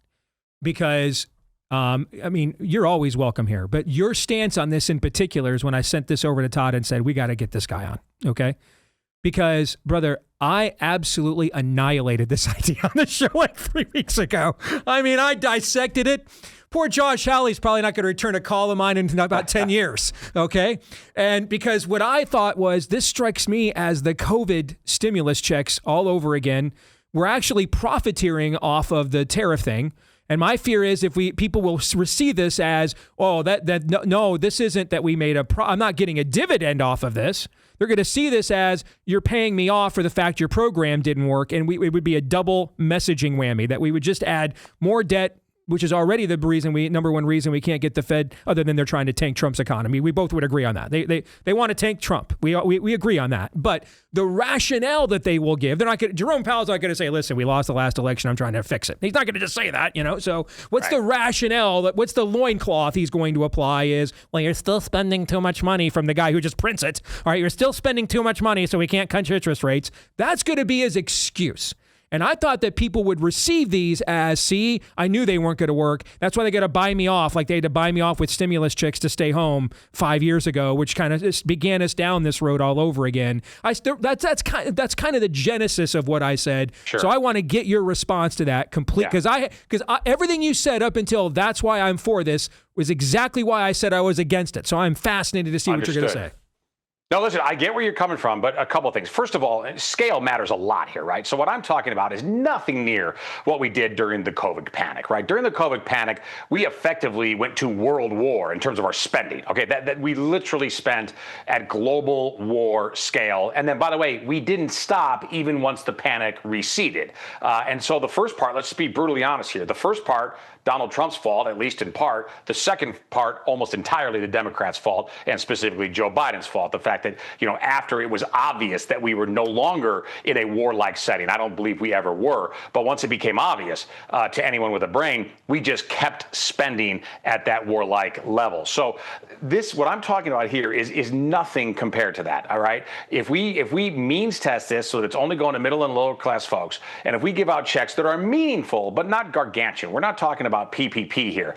because I mean, you're always welcome here, but your stance on this in particular is when I sent this over to Todd and said, we got to get this guy on. Okay. Because, brother, I absolutely annihilated this idea on the show like 3 weeks ago. I mean, I dissected it. Poor Josh Hawley's probably not going to return a call of mine in about 10 years. Okay. And because what I thought was this strikes me as the COVID stimulus checks all over again. We're actually profiteering off of the tariff thing. And my fear is if people will receive this as, oh, no, this isn't that we made I'm not getting a dividend off of this. They're going to see this as you're paying me off for the fact your program didn't work. And it would be a double messaging whammy that we would just add more debt, which is already the number one reason we can't get the Fed, other than they're trying to tank Trump's economy. We both would agree on that. They want to tank Trump. We agree on that. But the rationale that they will give, they're not going. Jerome Powell's not going to say, "Listen, we lost the last election. I'm trying to fix it." He's not going to just say that, So what's the rationale? What's the loincloth he's going to apply? Is, well, you're still spending too much money from the guy who just prints it. All right, you're still spending too much money, so we can't cut your interest rates. That's going to be his excuse. And I thought that people would receive these as, see, I knew they weren't going to work. That's why they got to buy me off, like they had to buy me off with stimulus checks to stay home 5 years ago, which kind of just began us down this road all over again. That's kind of the genesis of what I said. Sure. So I want to get your response to that complete, because everything you said up until that's why I'm for this was exactly why I said I was against it. So I'm fascinated to see what you're going to say. No, listen, I get where you're coming from, but a couple of things. First of all, scale matters a lot here, right? So what I'm talking about is nothing near what we did during the COVID panic, right? During the COVID panic, we effectively went to world war in terms of our spending, okay? That we literally spent at global war scale. And then, by the way, we didn't stop even once the panic receded. And so the first part, let's be brutally honest here. The first part, Donald Trump's fault, at least in part. The second part, almost entirely the Democrats' fault, and specifically Joe Biden's fault. The fact that, after it was obvious that we were no longer in a warlike setting, I don't believe we ever were, but once it became obvious to anyone with a brain, we just kept spending at that warlike level. So what I'm talking about here is nothing compared to that, all right? If we means test this so that it's only going to middle and lower class folks, and if we give out checks that are meaningful but not gargantuan, we're not talking about PPP here,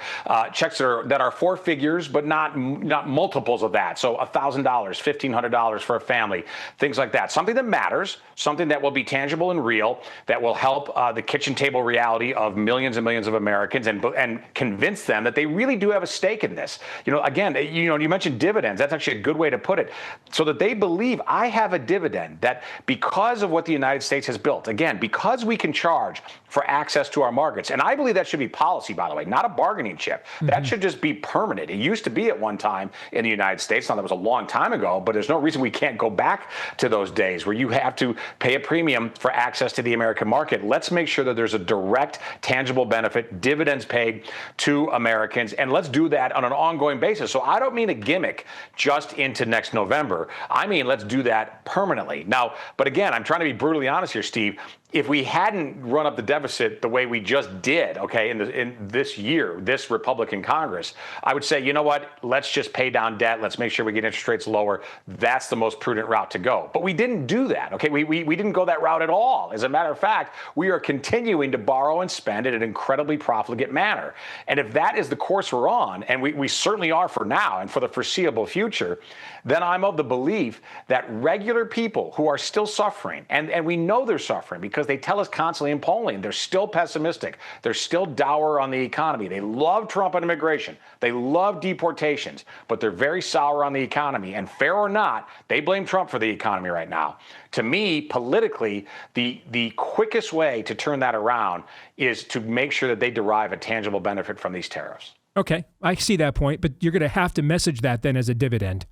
checks that are four figures but not multiples of that. So $1,000, $1,500 for a family, things like that. Something that matters, something that will be tangible and real, that will help the kitchen table reality of millions and millions of Americans and convince them that they really do have a stake in this. Again, you mentioned dividends. That's actually a good way to put it. So that they believe I have a dividend, that because of what the United States has built, again, because we can charge for access to our markets, and I believe that should be policy, by the way, not a bargaining chip. That should just be permanent. It used to be at one time in the United States. Now, that was a long time ago, but there's no reason we can't go back to those days where you have to pay a premium for access to the American market. Let's make sure that there's a direct, tangible benefit, dividends paid to Americans, and let's do that on an ongoing basis. So I don't mean a gimmick just into next November. I mean, let's do that permanently. Now, but again, I'm trying to be brutally honest here, Steve. If we hadn't run up the deficit the way we just did, okay, in this year, this Republican Congress, I would say, you know what, let's just pay down debt. Let's make sure we get interest rates lower. That's the most prudent route to go. But we didn't do that, okay? We didn't go that route at all. As a matter of fact, we are continuing to borrow and spend in an incredibly profligate manner. And if that is the course we're on, and we certainly are for now and for the foreseeable future, then I'm of the belief that regular people who are still suffering, and we know they're suffering because they tell us constantly in polling, they're still pessimistic. They're still dour on the economy. They love Trump and immigration. They love deportations, but they're very sour on the economy. And fair or not, they blame Trump for the economy right now. To me, politically, the quickest way to turn that around is to make sure that they derive a tangible benefit from these tariffs. Okay, I see that point, but you're going to have to message that then as a dividend.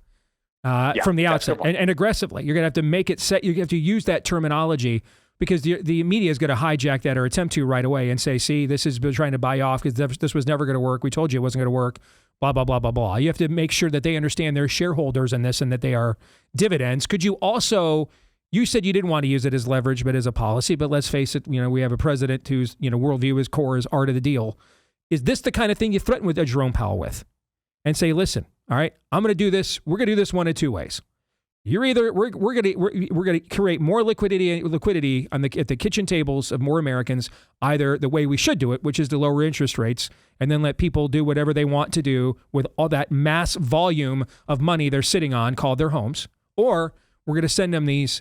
From the outset and aggressively. You're going to have to make it set. You have to use that terminology because the media is going to hijack that or attempt to right away and say, see, this is trying to buy off because this was never going to work. We told you it wasn't going to work, blah, blah, blah, blah, blah. You have to make sure that they understand they're shareholders in this and that they are dividends. Could you also, you said you didn't want to use it as leverage, but as a policy, but let's face it, we have a president whose, worldview is core is art of the deal. Is this the kind of thing you threaten with Jerome Powell with? And say, listen, all right, I'm going to do this. We're going to do this one of two ways. You're either we're going to create more liquidity at the kitchen tables of more Americans, either the way we should do it, which is to lower interest rates and then let people do whatever they want to do with all that mass volume of money they're sitting on called their homes, or we're going to send them these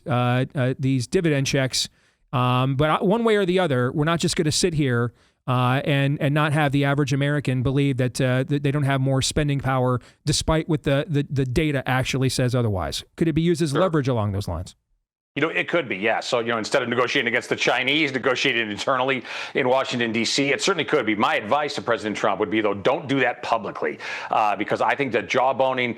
dividend checks. But one way or the other, we're not just going to sit here and not have the average American believe that they don't have more spending power, despite what the data actually says otherwise. Could it be used as leverage along those lines? It could be, yeah. So, instead of negotiating against the Chinese, negotiating internally in Washington, D.C., it certainly could be. My advice to President Trump would be, though, don't do that publicly, because I think that jawboning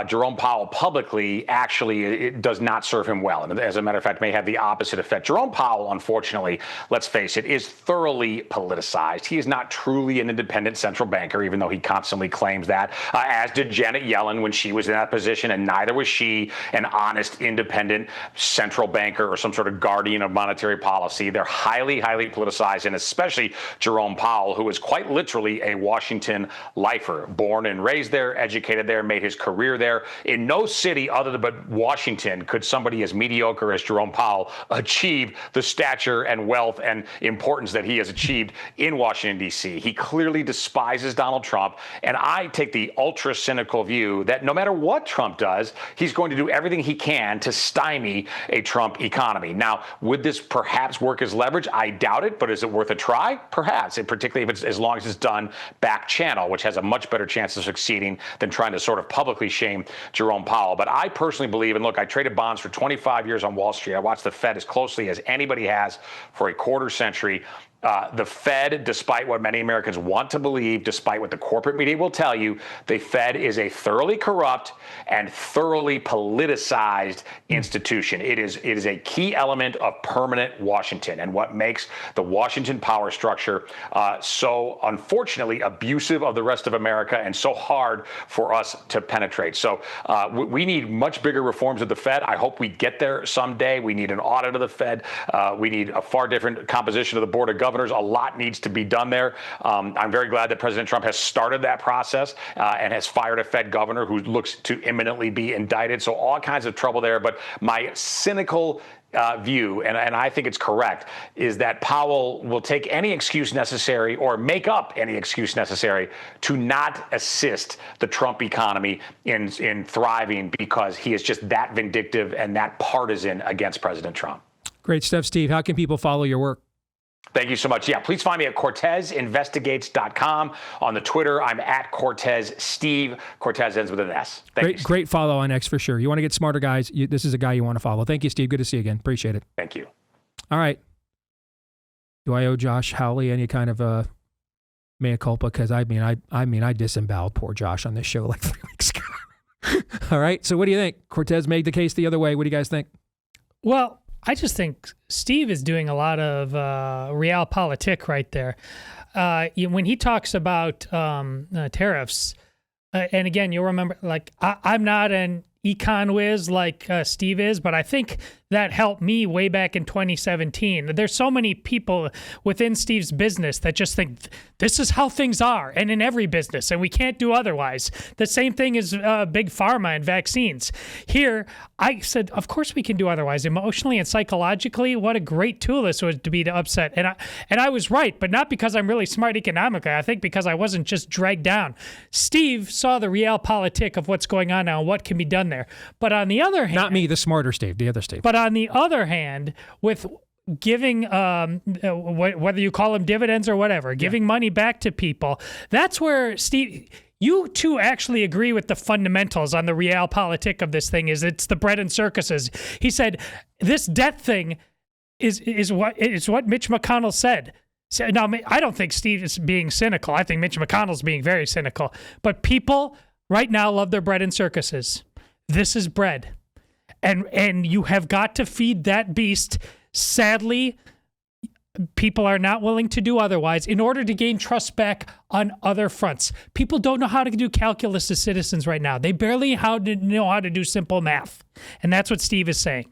Jerome Powell publicly actually it does not serve him well. And as a matter of fact, may have the opposite effect. Jerome Powell, unfortunately, let's face it, is thoroughly politicized. He is not truly an independent central banker, even though he constantly claims that, as did Janet Yellen when she was in that position, and neither was she an honest, independent central banker or some sort of guardian of monetary policy. They're highly, highly politicized, and especially Jerome Powell, who is quite literally a Washington lifer, born and raised there, educated there, made his career there. In no city other than but Washington could somebody as mediocre as Jerome Powell achieve the stature and wealth and importance that he has achieved in Washington, D.C. He clearly despises Donald Trump, and I take the ultra cynical view that no matter what Trump does, he's going to do everything he can to stymie a Trump economy. Now, would this perhaps work as leverage? I doubt it, but is it worth a try? Perhaps, and particularly if it's as long as it's done back channel, which has a much better chance of succeeding than trying to sort of publicly shame Jerome Powell. But I personally believe, and look, I traded bonds for 25 years on Wall Street. I watched the Fed as closely as anybody has for a quarter century. The Fed, despite what many Americans want to believe, despite what the corporate media will tell you, the Fed is a thoroughly corrupt and thoroughly politicized institution. It is a key element of permanent Washington, and what makes the Washington power structure so unfortunately abusive of the rest of America and so hard for us to penetrate. So we need much bigger reforms of the Fed. I hope we get there someday. We need an audit of the Fed. We need a far different composition of the Board of Governors. A lot needs to be done there. I'm very glad that President Trump has started that process and has fired a Fed governor who looks to imminently be indicted. So all kinds of trouble there. But my cynical view, and I think it's correct, is that Powell will take any excuse necessary or make up any excuse necessary to not assist the Trump economy in thriving, because he is just that vindictive and that partisan against President Trump. Great stuff, Steve. How can people follow your work? Thank you so much. Yeah, please find me at CortezInvestigates.com. On the Twitter, I'm at Cortez Steve. Cortez ends with an S. Thank you. Great follow on X for sure. You want to get smarter guys, this is a guy you want to follow. Thank you, Steve. Good to see you again. Appreciate it. Thank you. All right. Do I owe Josh Hawley any kind of mea culpa? Because I disemboweled poor Josh on this show like 3 weeks ago. All right. So what do you think? Cortez made the case the other way. What do you guys think? Well, I just think Steve is doing a lot of realpolitik right there. When he talks about tariffs, and again, you'll remember, like, I'm not an econ whiz like Steve is, but I think that helped me way back in 2017. There's so many people within Steve's business that just think this is how things are, and in every business, and we can't do otherwise. The same thing is big pharma and vaccines. Here, I said, of course we can do otherwise. Emotionally and psychologically, what a great tool this was to be to upset. And I was right, but not because I'm really smart economically. I think because I wasn't just dragged down. Steve saw the realpolitik of what's going on now and what can be done there. But on the other hand... Not me, the smarter Steve, the other Steve. But on the other hand, with giving, whether you call them dividends or whatever, giving money back to people, that's where, Steve, you two actually agree with the fundamentals on the realpolitik of this thing. Is it's the bread and circuses. He said, this debt thing is what Mitch McConnell said. So, now, I don't think Steve is being cynical. I think Mitch McConnell's being very cynical. But people right now love their bread and circuses. This is bread. And you have got to feed that beast. Sadly, people are not willing to do otherwise in order to gain trust back on other fronts. People don't know how to do calculus as citizens right now. They barely know how to do simple math. And that's what Steve is saying.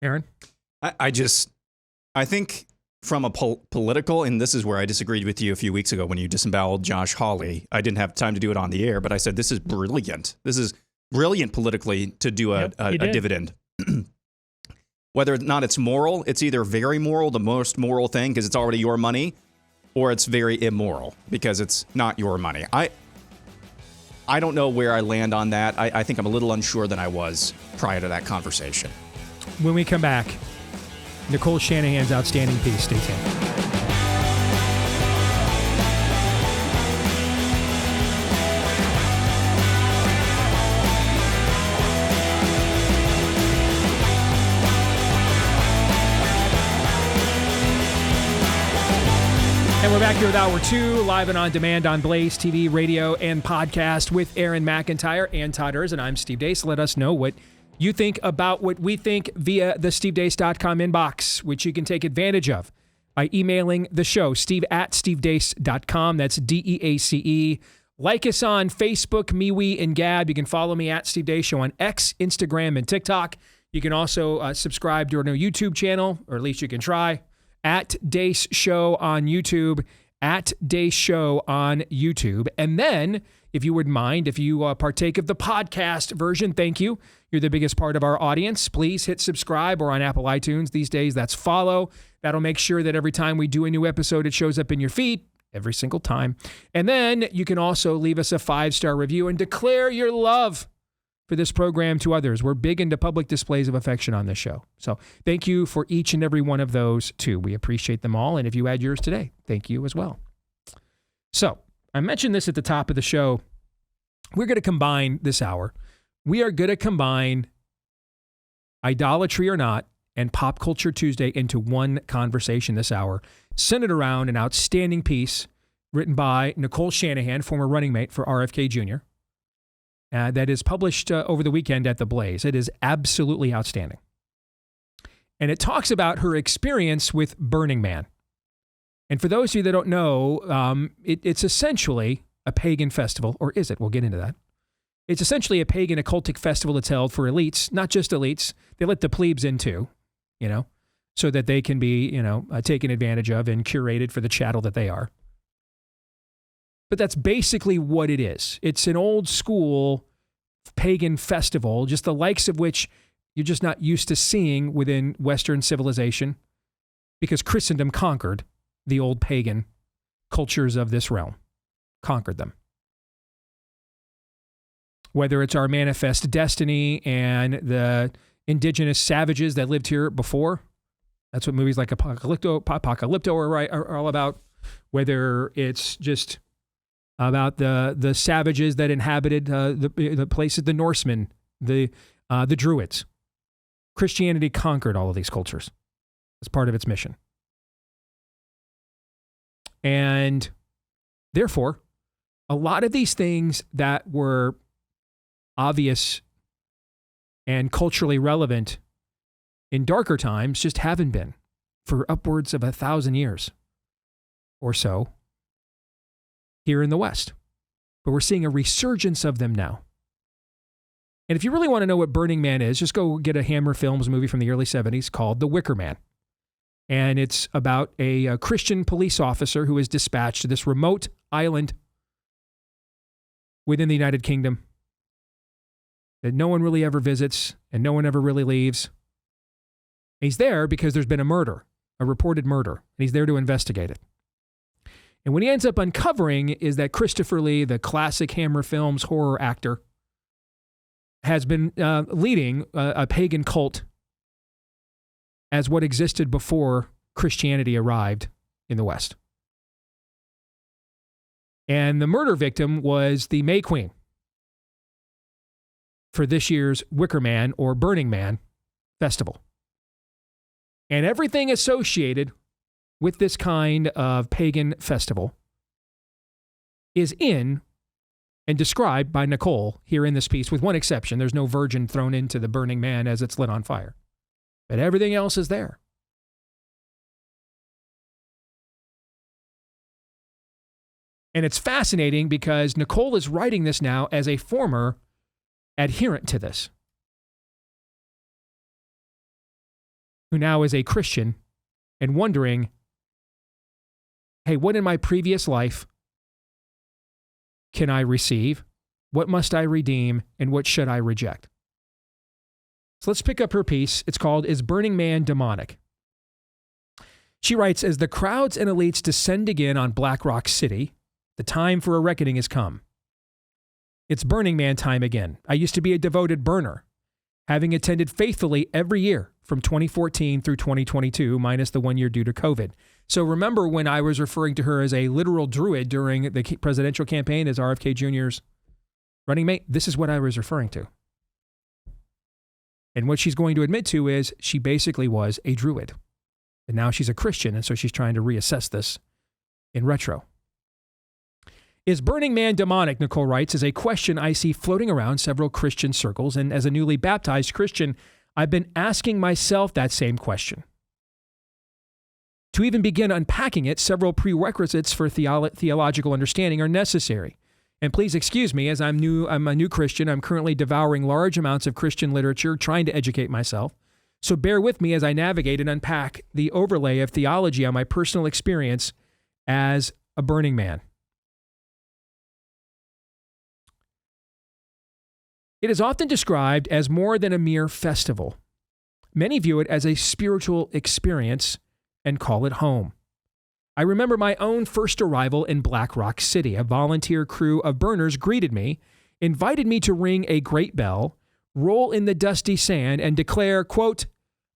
Aaron? I think from a political, and this is where I disagreed with you a few weeks ago when you disemboweled Josh Hawley. I didn't have time to do it on the air, but I said, this is brilliant. This is brilliant politically to do a dividend. Whether or not it's moral, it's either very moral, the most moral thing because it's already your money, or it's very immoral because it's not your money. I don't know where I land on that. I think I'm a little unsure than I was prior to that conversation. When we come back, Nicole Shanahan's outstanding piece. Stay tuned. And we're back here with Hour 2, live and on demand on Blaze TV, radio, and podcast with Aaron McIntyre and Todd Erz, and I'm Steve Deace. Let us know what you think about what we think via the stevedeace.com inbox, which you can take advantage of by emailing the show, steve@stevedeace.com. That's DEACE. Like us on Facebook, MeWe, and Gab. You can follow me at Steve Deace Show on X, Instagram, and TikTok. You can also subscribe to our new YouTube channel, or at least you can try. At Deace Show on YouTube, at Deace Show on YouTube. And then, if you wouldn't mind, if you partake of the podcast version, thank you. You're the biggest part of our audience. Please hit subscribe, or on Apple iTunes these days, that's follow. That'll make sure that every time we do a new episode, it shows up in your feed every single time. And then you can also leave us a 5-star review and declare your love for for this program to others. We're big into public displays of affection on this show. So thank you for each and every one of those too. We appreciate them all. And if you add yours today, thank you as well. So I mentioned this at the top of the show. We're going to combine this hour. We are going to combine Idolatry or Not and Pop Culture Tuesday into one conversation this hour, centered around an outstanding piece written by Nicole Shanahan, former running mate for RFK Jr., that is published over the weekend at the Blaze. It is absolutely outstanding. And it talks about her experience with Burning Man. And for those of you that don't know, it's essentially a pagan festival, or is it? We'll get into that. It's essentially a pagan occultic festival that's held for elites, not just elites. They let the plebes in too, so that they can be, taken advantage of and curated for the chattel that they are. But that's basically what it is. It's an old school pagan festival, just the likes of which you're just not used to seeing within Western civilization, because Christendom conquered the old pagan cultures of this realm, conquered them. Whether it's our manifest destiny and the indigenous savages that lived here before, that's what movies like Apocalypto are all about. Whether it's just about the savages that inhabited the places, the Norsemen, the Druids. Christianity conquered all of these cultures as part of its mission. And therefore, a lot of these things that were obvious and culturally relevant in darker times just haven't been for upwards of 1,000 years or so here in the West. But we're seeing a resurgence of them now. And if you really want to know what Burning Man is, just go get a Hammer Films movie from the early 70s called The Wicker Man. And it's about a Christian police officer who is dispatched to this remote island within the United Kingdom that no one really ever visits and no one ever really leaves. He's there because there's been a murder, a reported murder, and he's there to investigate it. And what he ends up uncovering is that Christopher Lee, the classic Hammer Films horror actor, has been leading a pagan cult as what existed before Christianity arrived in the West. And the murder victim was the May Queen for this year's Wicker Man or Burning Man festival. And everything associated with this kind of pagan festival is in and described by Nicole here in this piece, with one exception. There's no virgin thrown into the Burning Man as it's lit on fire. But everything else is there. And it's fascinating because Nicole is writing this now as a former adherent to this, who now is a Christian and wondering, hey, what in my previous life can I receive? What must I redeem? And what should I reject? So let's pick up her piece. It's called, Is Burning Man Demonic? She writes, as the crowds and elites descend again on Black Rock City, the time for a reckoning has come. It's Burning Man time again. I used to be a devoted burner, having attended faithfully every year from 2014 through 2022, minus the 1 year due to COVID. So remember when I was referring to her as a literal druid during the presidential campaign as RFK Jr.'s running mate? This is what I was referring to. And what she's going to admit to is she basically was a druid. And now she's a Christian, and so she's trying to reassess this in retro. Is Burning Man demonic, Nicole writes, is a question I see floating around several Christian circles, and as a newly baptized Christian, I've been asking myself that same question. To even begin unpacking it, several prerequisites for theological understanding are necessary. And please excuse me, as I'm a new Christian. I'm currently devouring large amounts of Christian literature, trying to educate myself. So bear with me as I navigate and unpack the overlay of theology on my personal experience as a Burning Man. It is often described as more than a mere festival. Many view it as a spiritual experience and call it home. I remember my own first arrival in Black Rock City. A volunteer crew of burners greeted me, invited me to ring a great bell, roll in the dusty sand, and declare, quote,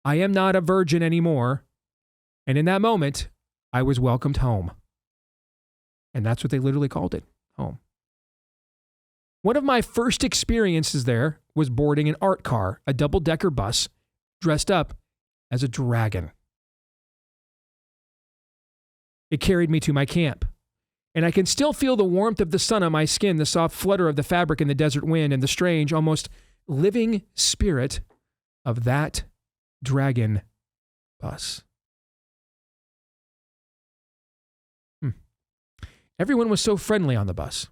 I am not a virgin anymore. And in that moment, I was welcomed home. And that's what they literally called it, home. One of my first experiences there was boarding an art car, a double-decker bus, dressed up as a dragon. It carried me to my camp, and I can still feel the warmth of the sun on my skin, the soft flutter of the fabric in the desert wind, and the strange, almost living spirit of that dragon bus. Everyone was so friendly on the bus.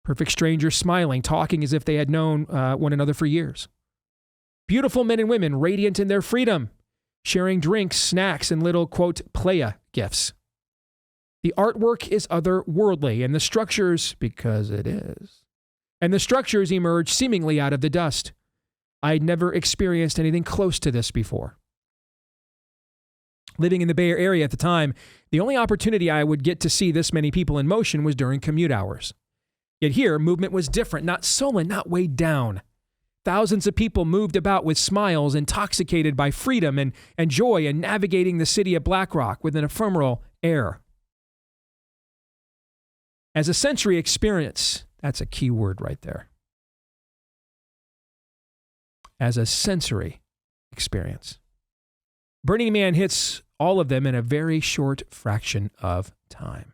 Perfect strangers smiling, talking as if they had known one another for years. Beautiful men and women, radiant in their freedom, sharing drinks, snacks, and little, quote, playa gifts. The artwork is otherworldly, and the structures, because it is, and the structures emerge seemingly out of the dust. I had never experienced anything close to this before. Living in the Bay Area at the time, the only opportunity I would get to see this many people in motion was during commute hours. Yet here, movement was different, not sullen, not weighed down. Thousands of people moved about with smiles, intoxicated by freedom and joy, and navigating the city of Black Rock with an ephemeral air. As a sensory experience, that's a key word right there. As a sensory experience. Burning Man hits all of them in a very short fraction of time.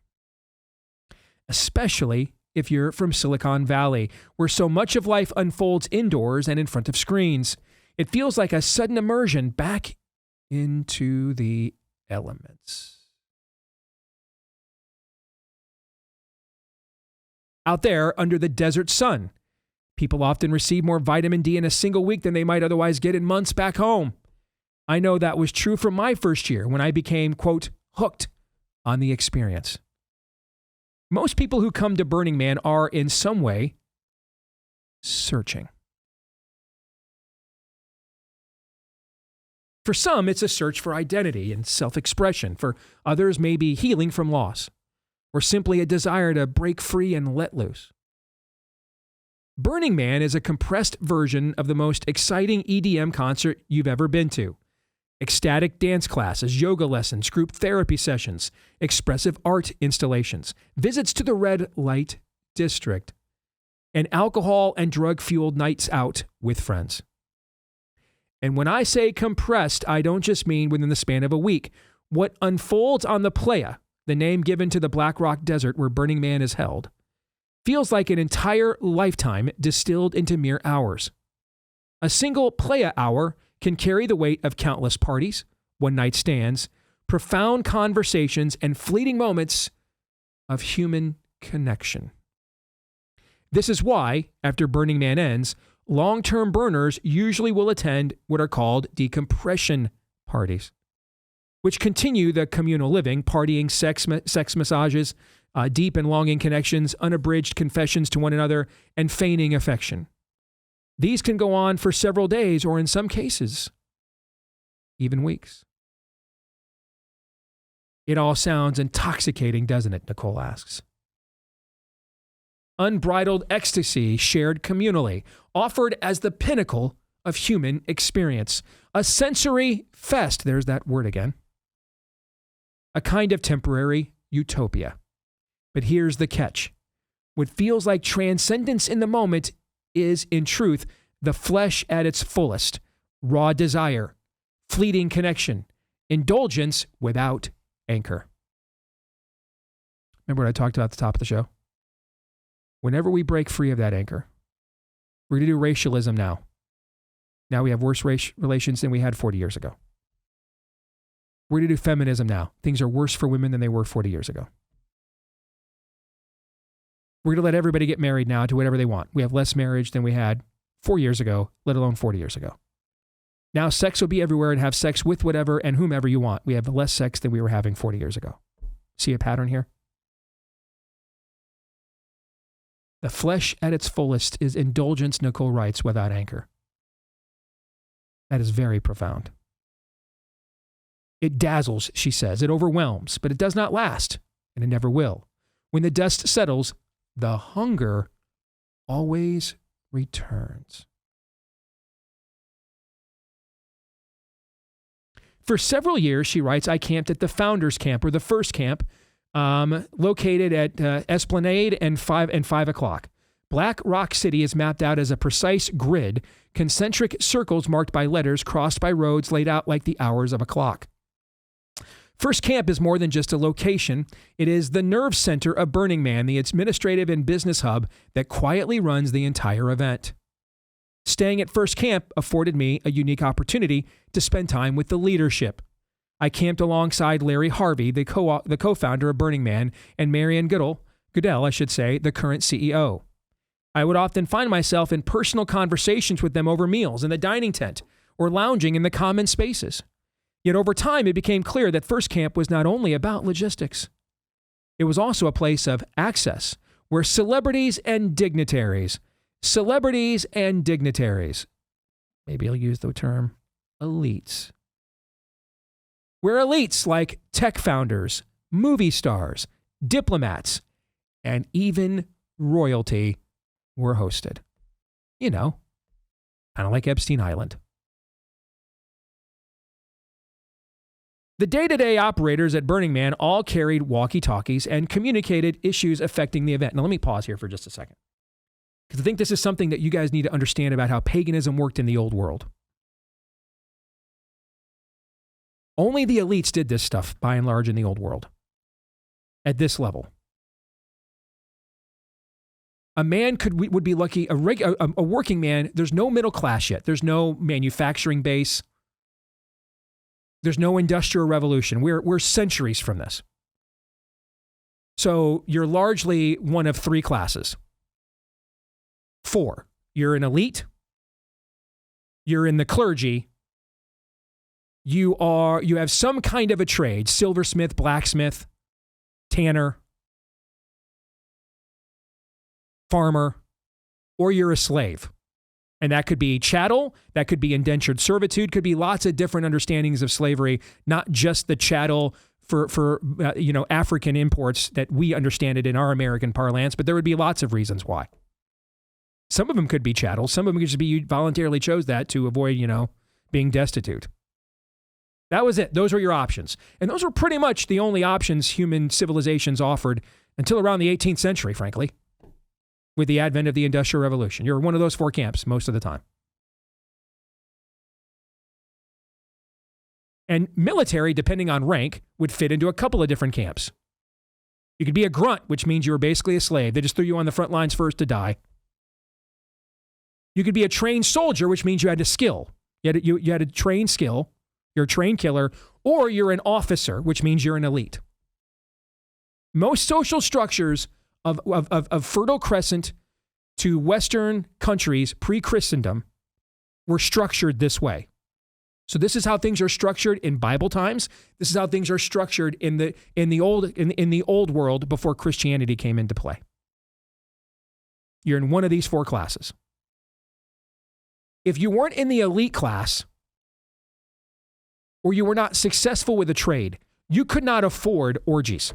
Especially if you're from Silicon Valley, where so much of life unfolds indoors and in front of screens. It feels like a sudden immersion back into the elements. Out there under the desert sun, people often receive more vitamin D in a single week than they might otherwise get in months back home. I know that was true for my first year when I became, quote, hooked on the experience. Most people who come to Burning Man are in some way searching. For some, it's a search for identity and self-expression. For others, maybe healing from loss, or simply a desire to break free and let loose. Burning Man is a compressed version of the most exciting EDM concert you've ever been to. Ecstatic dance classes, yoga lessons, group therapy sessions, expressive art installations, visits to the red light district, and alcohol and drug-fueled nights out with friends. And when I say compressed, I don't just mean within the span of a week. What unfolds on the playa, the name given to the Black Rock Desert where Burning Man is held, feels like an entire lifetime distilled into mere hours. A single playa hour can carry the weight of countless parties, one-night stands, profound conversations, and fleeting moments of human connection. This is why, after Burning Man ends, long-term burners usually will attend what are called decompression parties, which continue the communal living, partying, sex massages, deep and longing connections, unabridged confessions to one another, and feigning affection. These can go on for several days, or in some cases, even weeks. It all sounds intoxicating, doesn't it? Nicole asks. Unbridled ecstasy shared communally, offered as the pinnacle of human experience. A sensory fest, there's that word again. A kind of temporary utopia. But here's the catch. What feels like transcendence in the moment is, in truth, the flesh at its fullest, raw desire, fleeting connection, indulgence without anchor. Remember what I talked about at the top of the show? Whenever we break free of that anchor, we're going to do racialism now. Now we have worse race relations than we had 40 years ago. We're going to do feminism now. Things are worse for women than they were 40 years ago. We're going to let everybody get married now to whatever they want. We have less marriage than we had 4 years ago, let alone 40 years ago. Now sex will be everywhere and have sex with whatever and whomever you want. We have less sex than we were having 40 years ago. See a pattern here? The flesh at its fullest is indulgence, Nicole writes, without anchor. That is very profound. It dazzles, she says. It overwhelms, but it does not last, and it never will. When the dust settles, the hunger always returns. For several years, she writes, I camped at the Founders Camp, or the first camp, located at Esplanade and 5 o'clock. Black Rock City is mapped out as a precise grid, concentric circles marked by letters crossed by roads laid out like the hours of a clock. First Camp is more than just a location. It is the nerve center of Burning Man, the administrative and business hub that quietly runs the entire event. Staying at First Camp afforded me a unique opportunity to spend time with the leadership. I camped alongside Larry Harvey, the co-founder of Burning Man, and Marion Goodell, the current CEO. I would often find myself in personal conversations with them over meals in the dining tent or lounging in the common spaces. Yet over time, it became clear that First Camp was not only about logistics. It was also a place of access where celebrities and dignitaries, maybe I'll use the term elites, where elites like tech founders, movie stars, diplomats, and even royalty were hosted. You know, kind of like Epstein Island. The day-to-day operators at Burning Man all carried walkie-talkies and communicated issues affecting the event. Now, let me pause here for just a second, because I think this is something that you guys need to understand about how paganism worked in the old world. Only the elites did this stuff, by and large, in the old world. At this level. A man would be lucky, a working man, there's no middle class yet. There's no manufacturing base. There's no industrial revolution. We're centuries from this. So you're largely one of three classes. 4. You're an elite. You're in the clergy. You have some kind of a trade, silversmith, blacksmith, tanner, farmer, or you're a slave. And that could be chattel, that could be indentured servitude, could be lots of different understandings of slavery, not just the chattel for African imports that we understand it in our American parlance, but there would be lots of reasons why. Some of them could be chattel, some of them could just be you voluntarily chose that to avoid, being destitute. That was it. Those were your options. And those were pretty much the only options human civilizations offered until around the 18th century, frankly, with the advent of the Industrial Revolution. You're one of those 4 camps most of the time. And military, depending on rank, would fit into a couple of different camps. You could be a grunt, which means you were basically a slave. They just threw you on the front lines first to die. You could be a trained soldier, which means you had a skill. You had a trained skill. You're a trained killer. Or you're an officer, which means you're an elite. Most social structures of Fertile Crescent to Western countries pre-Christendom were structured this way. So this is how things are structured in Bible times. This is how things are structured in the old world before Christianity came into play. You're in one of these 4 classes. If you weren't in the elite class, or you were not successful with a trade, you could not afford orgies.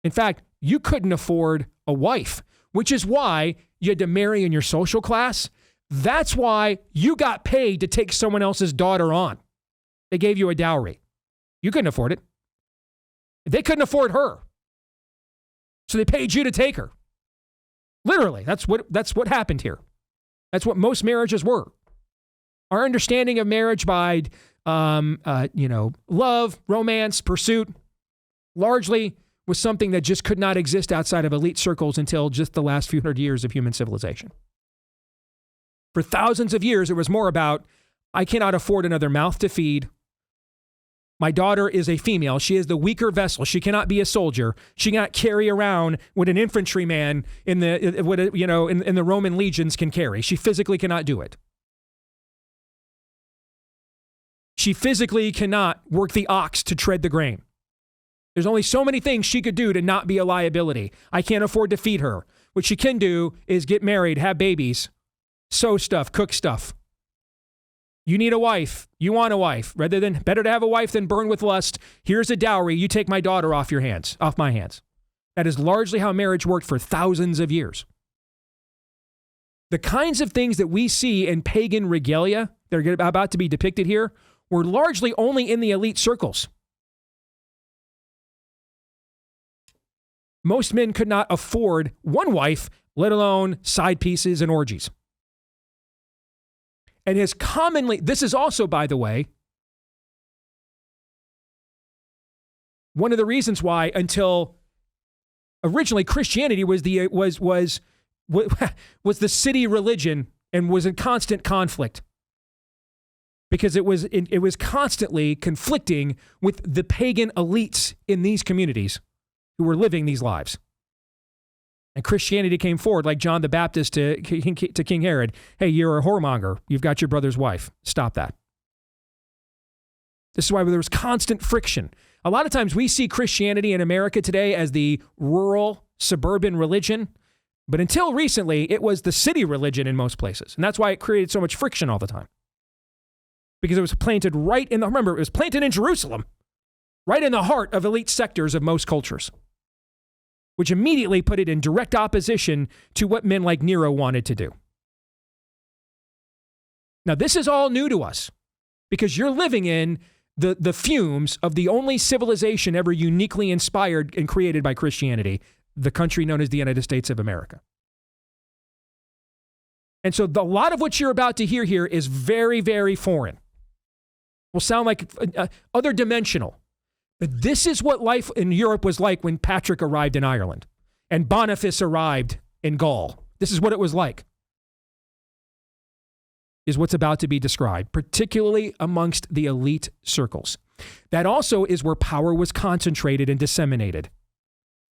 In fact, you couldn't afford a wife, which is why you had to marry in your social class. That's why you got paid to take someone else's daughter on. They gave you a dowry. You couldn't afford it. They couldn't afford her. So they paid you to take her. Literally, that's what happened here. That's what most marriages were. Our understanding of marriage by, love, romance, pursuit, largely was something that just could not exist outside of elite circles until just the last few hundred years of human civilization. For thousands of years, it was more about, I cannot afford another mouth to feed. My daughter is a female. She is the weaker vessel. She cannot be a soldier. She cannot carry around what an infantryman in the Roman legions can carry. She physically cannot do it. She physically cannot work the ox to tread the grain. There's only so many things she could do to not be a liability. I can't afford to feed her. What she can do is get married, have babies, sew stuff, cook stuff. You need a wife. You want a wife. Better to have a wife than burn with lust. Here's a dowry. You take my daughter off my hands. That is largely how marriage worked for thousands of years. The kinds of things that we see in pagan regalia that are about to be depicted here were largely only in the elite circles. Most men could not afford one wife, let alone side pieces and orgies. And this is also, by the way, one of the reasons why until originally Christianity was the city religion and was in constant conflict. Because it was constantly conflicting with the pagan elites in these communities who were living these lives. And Christianity came forward like John the Baptist to King Herod. Hey, you're a whoremonger. You've got your brother's wife. Stop that. This is why there was constant friction. A lot of times we see Christianity in America today as the rural, suburban religion. But until recently, it was the city religion in most places. And that's why it created so much friction all the time. Because it was planted remember, it was planted in Jerusalem, right in the heart of elite sectors of most cultures, which immediately put it in direct opposition to what men like Nero wanted to do. Now, this is all new to us because you're living in the fumes of the only civilization ever uniquely inspired and created by Christianity, the country known as the United States of America. And so a lot of what you're about to hear here is very, very foreign. Will sound like other dimensional. But this is what life in Europe was like when Patrick arrived in Ireland and Boniface arrived in Gaul. This is what it was like, is what's about to be described, particularly amongst the elite circles. That also is where power was concentrated and disseminated.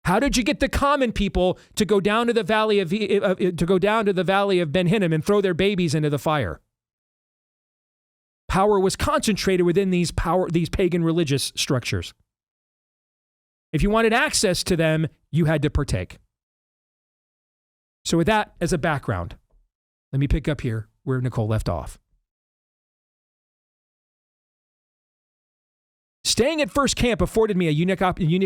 How did you get the common people to go down to the valley of Ben Hinnom and throw their babies into the fire? Power was concentrated within these pagan religious structures. If you wanted access to them, you had to partake. So with that as a background, let me pick up here where Nicole left off. Staying at First Camp afforded me a unique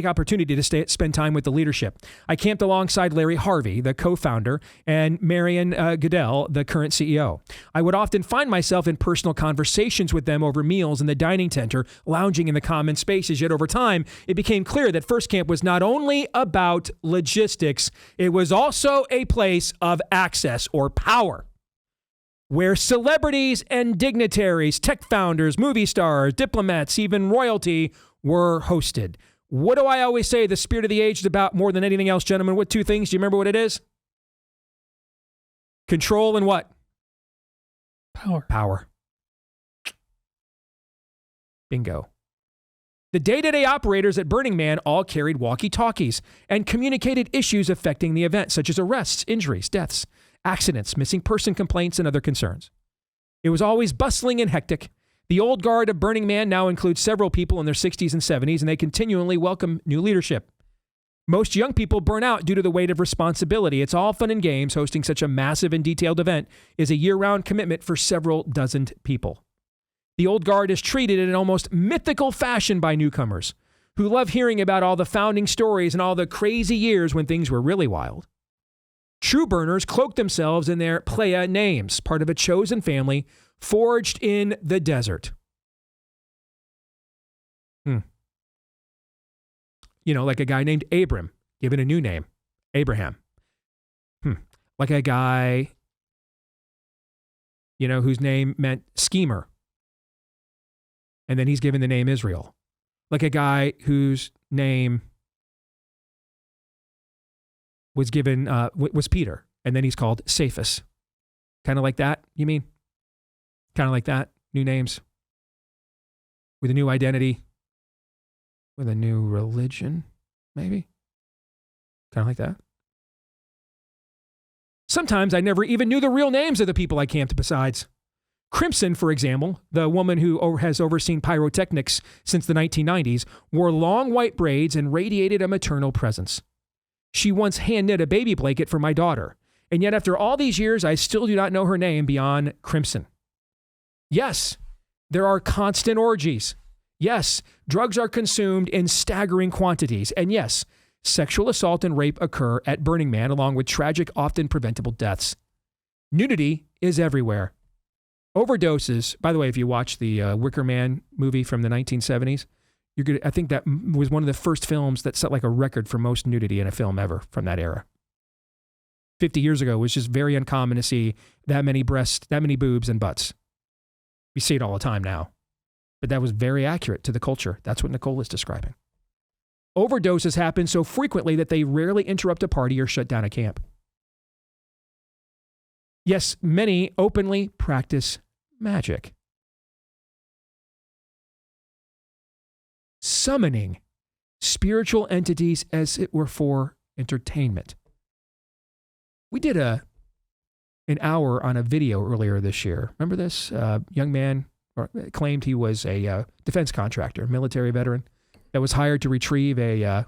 opportunity to spend time with the leadership. I camped alongside Larry Harvey, the co-founder, and Marion Goodell, the current CEO. I would often find myself in personal conversations with them over meals in the dining tent or lounging in the common spaces. Yet over time, it became clear that First Camp was not only about logistics, it was also a place of access or power, where celebrities and dignitaries, tech founders, movie stars, diplomats, even royalty were hosted. What do I always say the spirit of the age is about more than anything else, gentlemen? What two things? Do you remember what it is? Control and what? Power. Bingo. The day-to-day operators at Burning Man all carried walkie-talkies and communicated issues affecting the event, such as arrests, injuries, deaths, accidents, missing person complaints, and other concerns. It was always bustling and hectic. The old guard of Burning Man now includes several people in their 60s and 70s, and they continually welcome new leadership. Most young people burn out due to the weight of responsibility. It's all fun and games. Hosting such a massive and detailed event is a year-round commitment for several dozen people. The old guard is treated in an almost mythical fashion by newcomers who love hearing about all the founding stories and all the crazy years when things were really wild. True burners cloak themselves in their playa names, part of a chosen family forged in the desert. You know, like a guy named Abram, given a new name, Abraham. Like a guy, you know, whose name meant schemer, and then he's given the name Israel. Like a guy whose name was given, was Peter, and then he's called Cephas. Kind of like that, you mean? Kind of like that, new names, with a new identity, with a new religion, maybe? Kind of like that. Sometimes I never even knew the real names of the people I camped besides. Crimson, for example, the woman who has overseen pyrotechnics since the 1990s, wore long white braids and radiated a maternal presence. She once hand-knit a baby blanket for my daughter, and yet after all these years, I still do not know her name beyond Crimson. Yes, there are constant orgies. Yes, drugs are consumed in staggering quantities. And yes, sexual assault and rape occur at Burning Man, along with tragic, often preventable deaths. Nudity is everywhere. Overdoses, by the way, if you watch the Wicker Man movie from the 1970s, I think that was one of the first films that set like a record for most nudity in a film ever from that era. 50 years ago, it was just very uncommon to see that many breasts, that many boobs and butts. We see it all the time now. But that was very accurate to the culture. That's what Nicole is describing. Overdoses happen so frequently that they rarely interrupt a party or shut down a camp. Yes, many openly practice magic. Summoning spiritual entities as it were for entertainment. We did an hour on a video earlier this year. Remember this? Young man claimed he was a defense contractor, military veteran, that was hired to retrieve a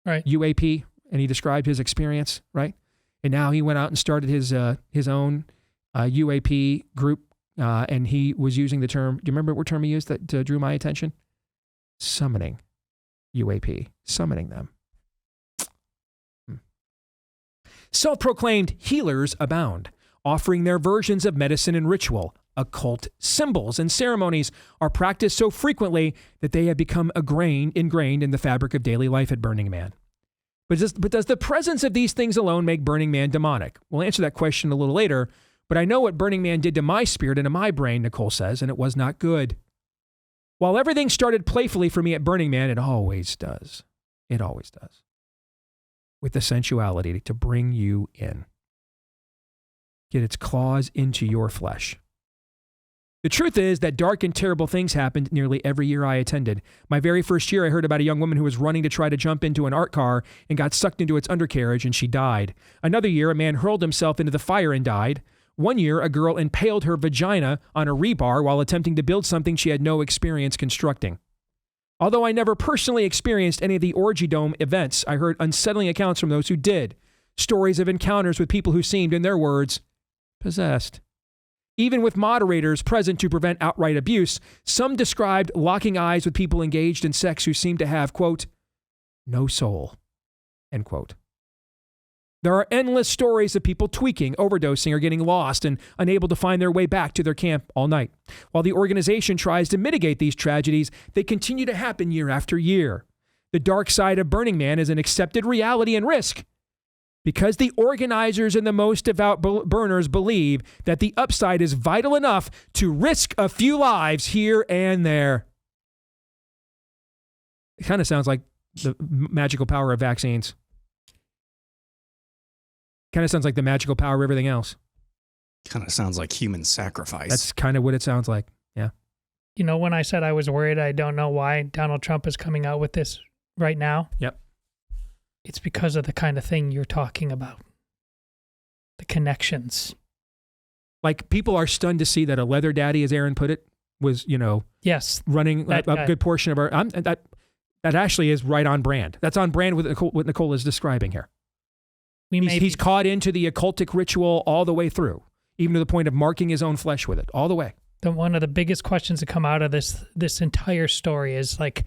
UAP, and he described his experience, right? And now he went out and started his own UAP group, and he was using the term, do you remember what term he used that drew my attention? Summoning UAP, summoning them. Self-proclaimed healers abound, offering their versions of medicine and ritual. Occult symbols and ceremonies are practiced so frequently that they have become ingrained in the fabric of daily life at Burning Man. But does the presence of these things alone make Burning Man demonic? We'll answer that question a little later, but I know what Burning Man did to my spirit and to my brain, Nicole says, and it was not good. While everything started playfully for me at Burning Man, it always does. It always does. With the sensuality to bring you in. Get its claws into your flesh. The truth is that dark and terrible things happened nearly every year I attended. My very first year, I heard about a young woman who was running to try to jump into an art car and got sucked into its undercarriage, and she died. Another year, a man hurled himself into the fire and died. One year, a girl impaled her vagina on a rebar while attempting to build something she had no experience constructing. Although I never personally experienced any of the Orgy Dome events, I heard unsettling accounts from those who did. Stories of encounters with people who seemed, in their words, possessed. Even with moderators present to prevent outright abuse, some described locking eyes with people engaged in sex who seemed to have, quote, no soul, end quote. There are endless stories of people tweaking, overdosing, or getting lost and unable to find their way back to their camp all night. While the organization tries to mitigate these tragedies, they continue to happen year after year. The dark side of Burning Man is an accepted reality and risk, because the organizers and the most devout burners believe that the upside is vital enough to risk a few lives here and there. It kind of sounds like the magical power of vaccines. Kind of sounds like the magical power of everything else. Kind of sounds like human sacrifice. That's kind of what it sounds like. Yeah. You know, when I said I was worried, I don't know why Donald Trump is coming out with this right now. Yep. It's because of the kind of thing you're talking about. The connections. Like, people are stunned to see that a leather daddy, as Aaron put it, was, yes, running a good portion of our... that actually is right on brand. That's on brand with what Nicole is describing here. He's caught into the occultic ritual all the way through, even to the point of marking his own flesh with it, all the way. One of the biggest questions that come out of this entire story is like,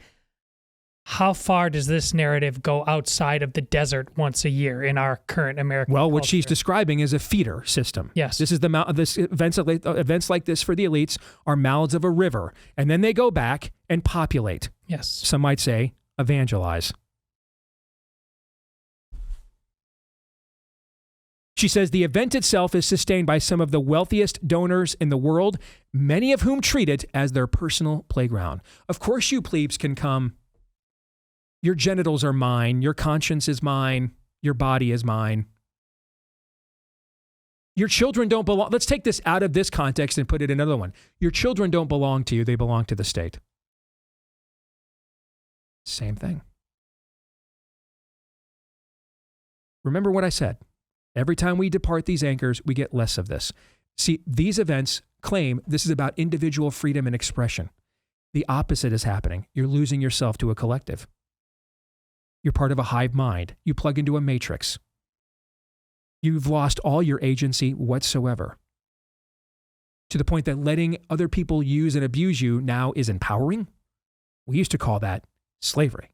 how far does this narrative go outside of the desert once a year in our current American culture? What she's describing is a feeder system. Yes. This is events like this for the elites are mouths of a river, and then they go back and populate. Yes. Some might say evangelize. She says the event itself is sustained by some of the wealthiest donors in the world, many of whom treat it as their personal playground. Of course, you plebes can come. Your genitals are mine. Your conscience is mine. Your body is mine. Your children don't belong. Let's take this out of this context and put it in another one. Your children don't belong to you. They belong to the state. Same thing. Remember what I said. Every time we depart these anchors, we get less of this. See, these events claim this is about individual freedom and expression. The opposite is happening. You're losing yourself to a collective. You're part of a hive mind. You plug into a matrix. You've lost all your agency whatsoever. To the point that letting other people use and abuse you now is empowering. We used to call that slavery.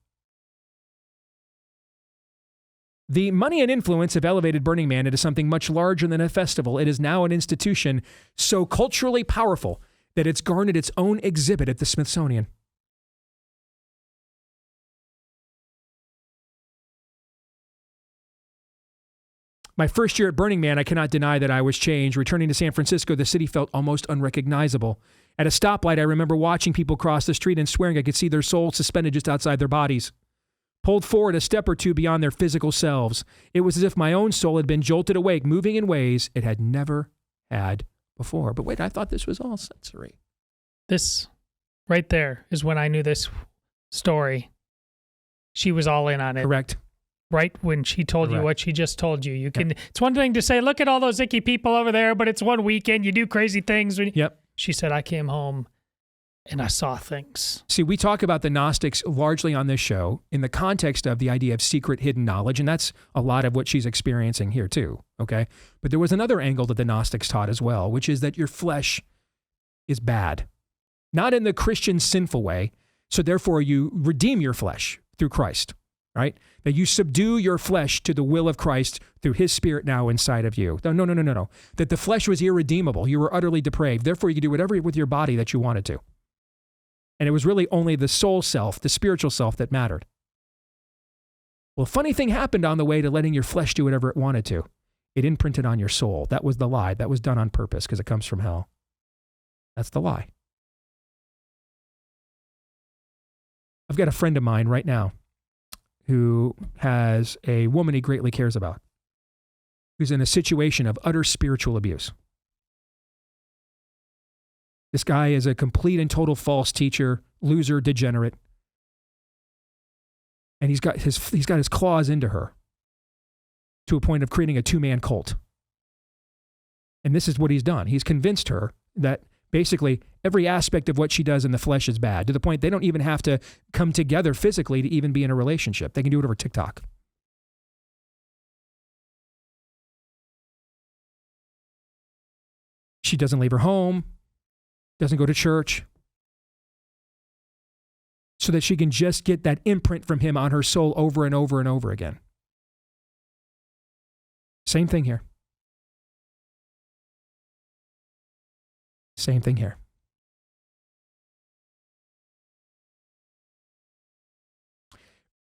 The money and influence have elevated Burning Man into something much larger than a festival. It is now an institution so culturally powerful that it's garnered its own exhibit at the Smithsonian. My first year at Burning Man, I cannot deny that I was changed. Returning to San Francisco, the city felt almost unrecognizable. At a stoplight, I remember watching people cross the street and swearing I could see their souls suspended just outside their bodies, pulled forward a step or two beyond their physical selves. It was as if my own soul had been jolted awake, moving in ways it had never had before. But wait, I thought this was all sensory. This right there is when I knew this story. She was all in on it. Correct. Right when she told Correct. you what she just told you. You can. It's one thing to say, look at all those icky people over there, but it's one weekend. You do crazy things. Yep. She said, I came home and I saw things. See, we talk about the Gnostics largely on this show in the context of the idea of secret hidden knowledge, and that's a lot of what she's experiencing here too, okay? But there was another angle that the Gnostics taught as well, which is that your flesh is bad. Not in the Christian sinful way, so therefore you redeem your flesh through Christ, right? That you subdue your flesh to the will of Christ through his spirit now inside of you. No. That the flesh was irredeemable. You were utterly depraved. Therefore, you could do whatever with your body that you wanted to. And it was really only the soul self, the spiritual self that mattered. Well, a funny thing happened on the way to letting your flesh do whatever it wanted to. It imprinted on your soul. That was the lie. That was done on purpose because it comes from hell. That's the lie. I've got a friend of mine right now who has a woman he greatly cares about, who's in a situation of utter spiritual abuse. This guy is a complete and total false teacher, loser, degenerate. And he's got his claws into her to a point of creating a two-man cult. And this is what he's done. He's convinced her that basically every aspect of what she does in the flesh is bad, to the point they don't even have to come together physically to even be in a relationship. They can do it over TikTok. She doesn't leave her home, doesn't go to church, so that she can just get that imprint from him on her soul over and over and over again. Same thing here. Same thing here.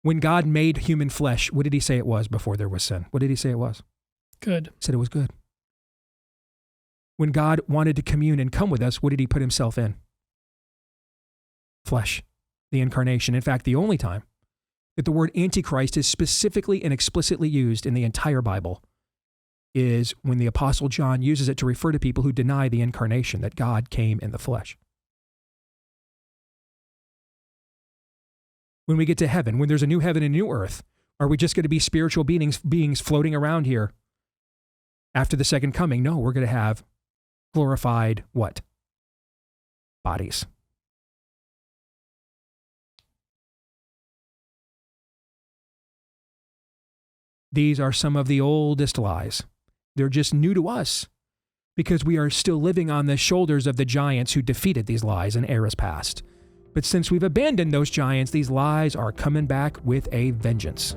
When God made human flesh, what did he say it was before there was sin? What did he say it was? Good. He said it was good. When God wanted to commune and come with us, what did he put himself in? Flesh, the incarnation. In fact, the only time that the word Antichrist is specifically and explicitly used in the entire Bible is when the Apostle John uses it to refer to people who deny the incarnation, that God came in the flesh. When we get to heaven, when there's a new heaven and a new earth, are we just going to be spiritual beings floating around here after the second coming? No, we're going to have glorified what? Bodies. These are some of the oldest lies. They're just new to us because we are still living on the shoulders of the giants who defeated these lies in eras past. But since we've abandoned those giants, these lies are coming back with a vengeance.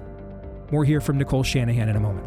More here from Nicole Shanahan in a moment.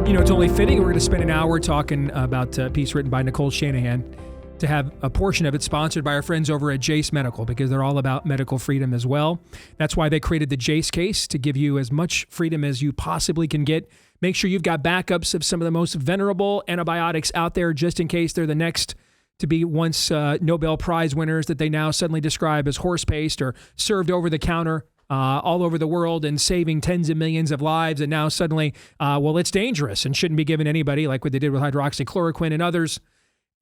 You know, it's only fitting we're going to spend an hour talking about a piece written by Nicole Shanahan, to have a portion of it sponsored by our friends over at Jace Medical, because they're all about medical freedom as well. That's why they created the Jace case, to give you as much freedom as you possibly can get. Make sure you've got backups of some of the most venerable antibiotics out there, just in case they're the next to be once Nobel Prize winners that they now suddenly describe as horse paste or served over the counter all over the world and saving tens of millions of lives. And now suddenly, well, it's dangerous and shouldn't be given to anybody, like what they did with hydroxychloroquine and others.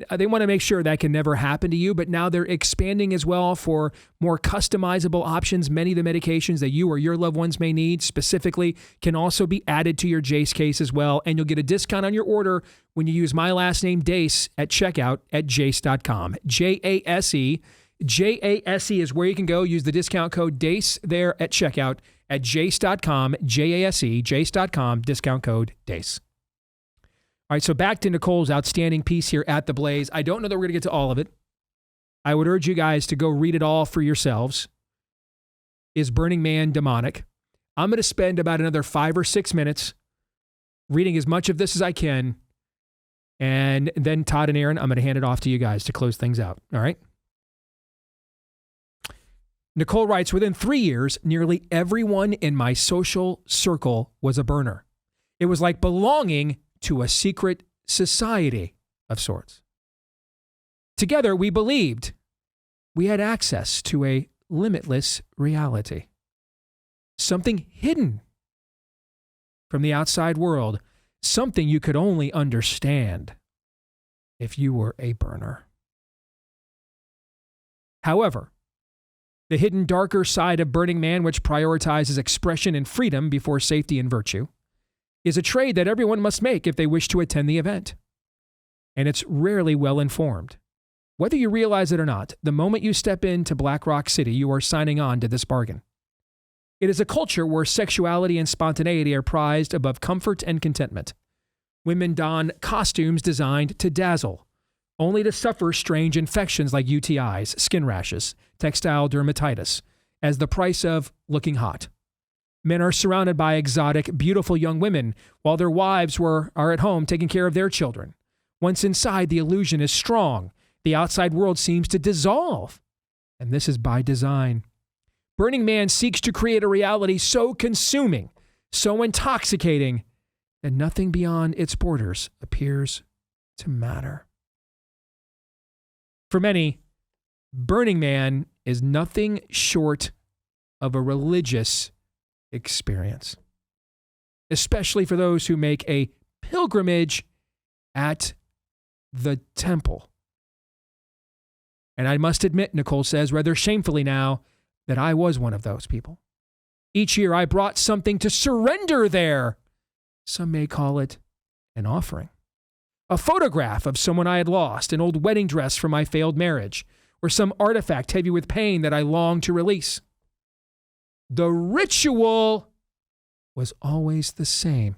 They want to make sure that can never happen to you, but now they're expanding as well for more customizable options. Many of the medications that you or your loved ones may need specifically can also be added to your Jace case as well, and you'll get a discount on your order when you use my last name, Deace, at checkout at jace.com. Jase. Jase is where you can go. Use the discount code Deace there at checkout at jace.com, Jase, jace.com, discount code Deace. All right, so back to Nicole's outstanding piece here at The Blaze. I don't know that we're going to get to all of it. I would urge you guys to go read it all for yourselves. Is Burning Man demonic? I'm going to spend about another 5 or 6 minutes reading as much of this as I can. And then Todd and Aaron, I'm going to hand it off to you guys to close things out. All right? Nicole writes, within 3 years, nearly everyone in my social circle was a burner. It was like belonging to a secret society of sorts. Together, we believed we had access to a limitless reality. Something hidden from the outside world. Something you could only understand if you were a burner. However, the hidden darker side of Burning Man, which prioritizes expression and freedom before safety and virtue, is a trade that everyone must make if they wish to attend the event. And it's rarely well informed. Whether you realize it or not, the moment you step into Black Rock City, you are signing on to this bargain. It is a culture where sexuality and spontaneity are prized above comfort and contentment. Women don costumes designed to dazzle, only to suffer strange infections like UTIs, skin rashes, textile dermatitis, as the price of looking hot. Men are surrounded by exotic, beautiful young women, while their wives are at home taking care of their children. Once inside, the illusion is strong. The outside world seems to dissolve. And this is by design. Burning Man seeks to create a reality so consuming, so intoxicating, that nothing beyond its borders appears to matter. For many, Burning Man is nothing short of a religious experience, especially for those who make a pilgrimage at the temple. And I must admit, Nicole says, rather shamefully now, that I was one of those people. Each year I brought something to surrender there. Some may call it an offering. A photograph of someone I had lost, an old wedding dress from my failed marriage, or some artifact heavy with pain that I longed to release. The ritual was always the same.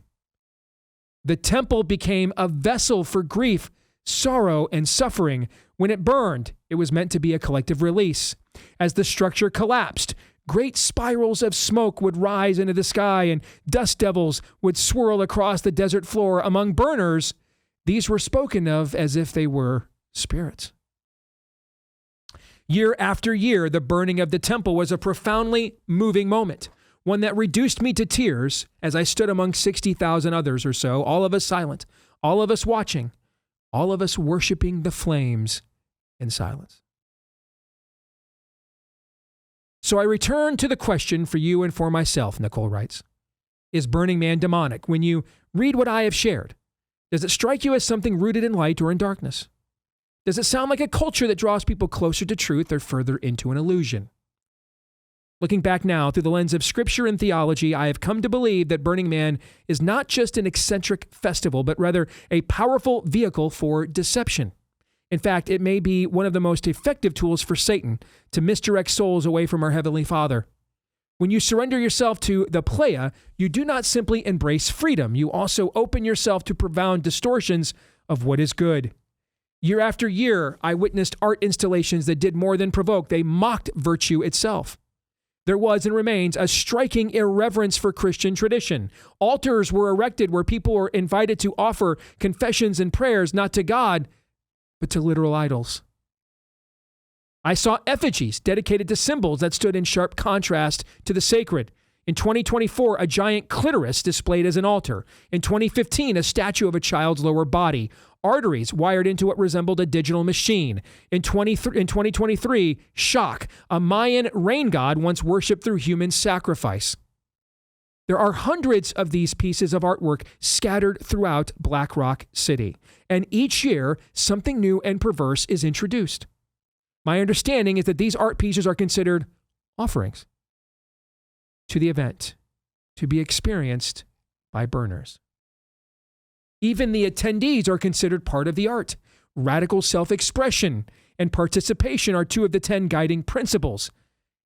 The temple became a vessel for grief, sorrow, and suffering. When it burned, it was meant to be a collective release. As the structure collapsed, great spirals of smoke would rise into the sky and dust devils would swirl across the desert floor. Among burners, these were spoken of as if they were spirits. Year after year, the burning of the temple was a profoundly moving moment, one that reduced me to tears as I stood among 60,000 others or so, all of us silent, all of us watching, all of us worshiping the flames in silence. So I return to the question for you and for myself, Nicole writes. Is Burning Man demonic? When you read what I have shared, does it strike you as something rooted in light or in darkness? Does it sound like a culture that draws people closer to truth or further into an illusion? Looking back now through the lens of scripture and theology, I have come to believe that Burning Man is not just an eccentric festival, but rather a powerful vehicle for deception. In fact, it may be one of the most effective tools for Satan to misdirect souls away from our Heavenly Father. When you surrender yourself to the playa, you do not simply embrace freedom. You also open yourself to profound distortions of what is good. Year after year, I witnessed art installations that did more than provoke. They mocked virtue itself. There was and remains a striking irreverence for Christian tradition. Altars were erected where people were invited to offer confessions and prayers, not to God, but to literal idols. I saw effigies dedicated to symbols that stood in sharp contrast to the sacred. In 2024, a giant clitoris displayed as an altar. In 2015, a statue of a child's lower body. Arteries wired into what resembled a digital machine. In 2023, Shak, a Mayan rain god once worshipped through human sacrifice. There are hundreds of these pieces of artwork scattered throughout Black Rock City. And each year, something new and perverse is introduced. My understanding is that these art pieces are considered offerings to the event, to be experienced by burners. Even the attendees are considered part of the art. Radical self-expression and participation are two of the 10 guiding principles,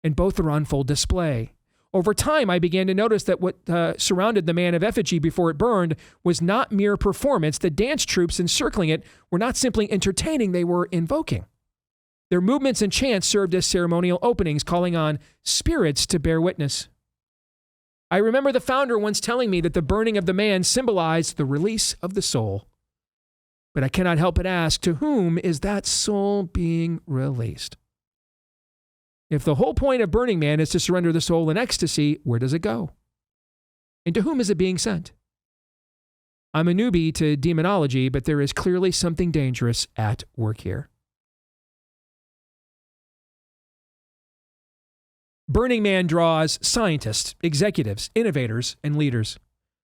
and both are on full display. Over time, I began to notice that what surrounded the man of effigy before it burned was not mere performance. The dance troops encircling it were not simply entertaining, they were invoking. Their movements and chants served as ceremonial openings, calling on spirits to bear witness. I remember the founder once telling me that the burning of the man symbolized the release of the soul. But I cannot help but ask, to whom is that soul being released? If the whole point of Burning Man is to surrender the soul in ecstasy, where does it go? And to whom is it being sent? I'm a newbie to demonology, but there is clearly something dangerous at work here. Burning Man draws scientists, executives, innovators, and leaders.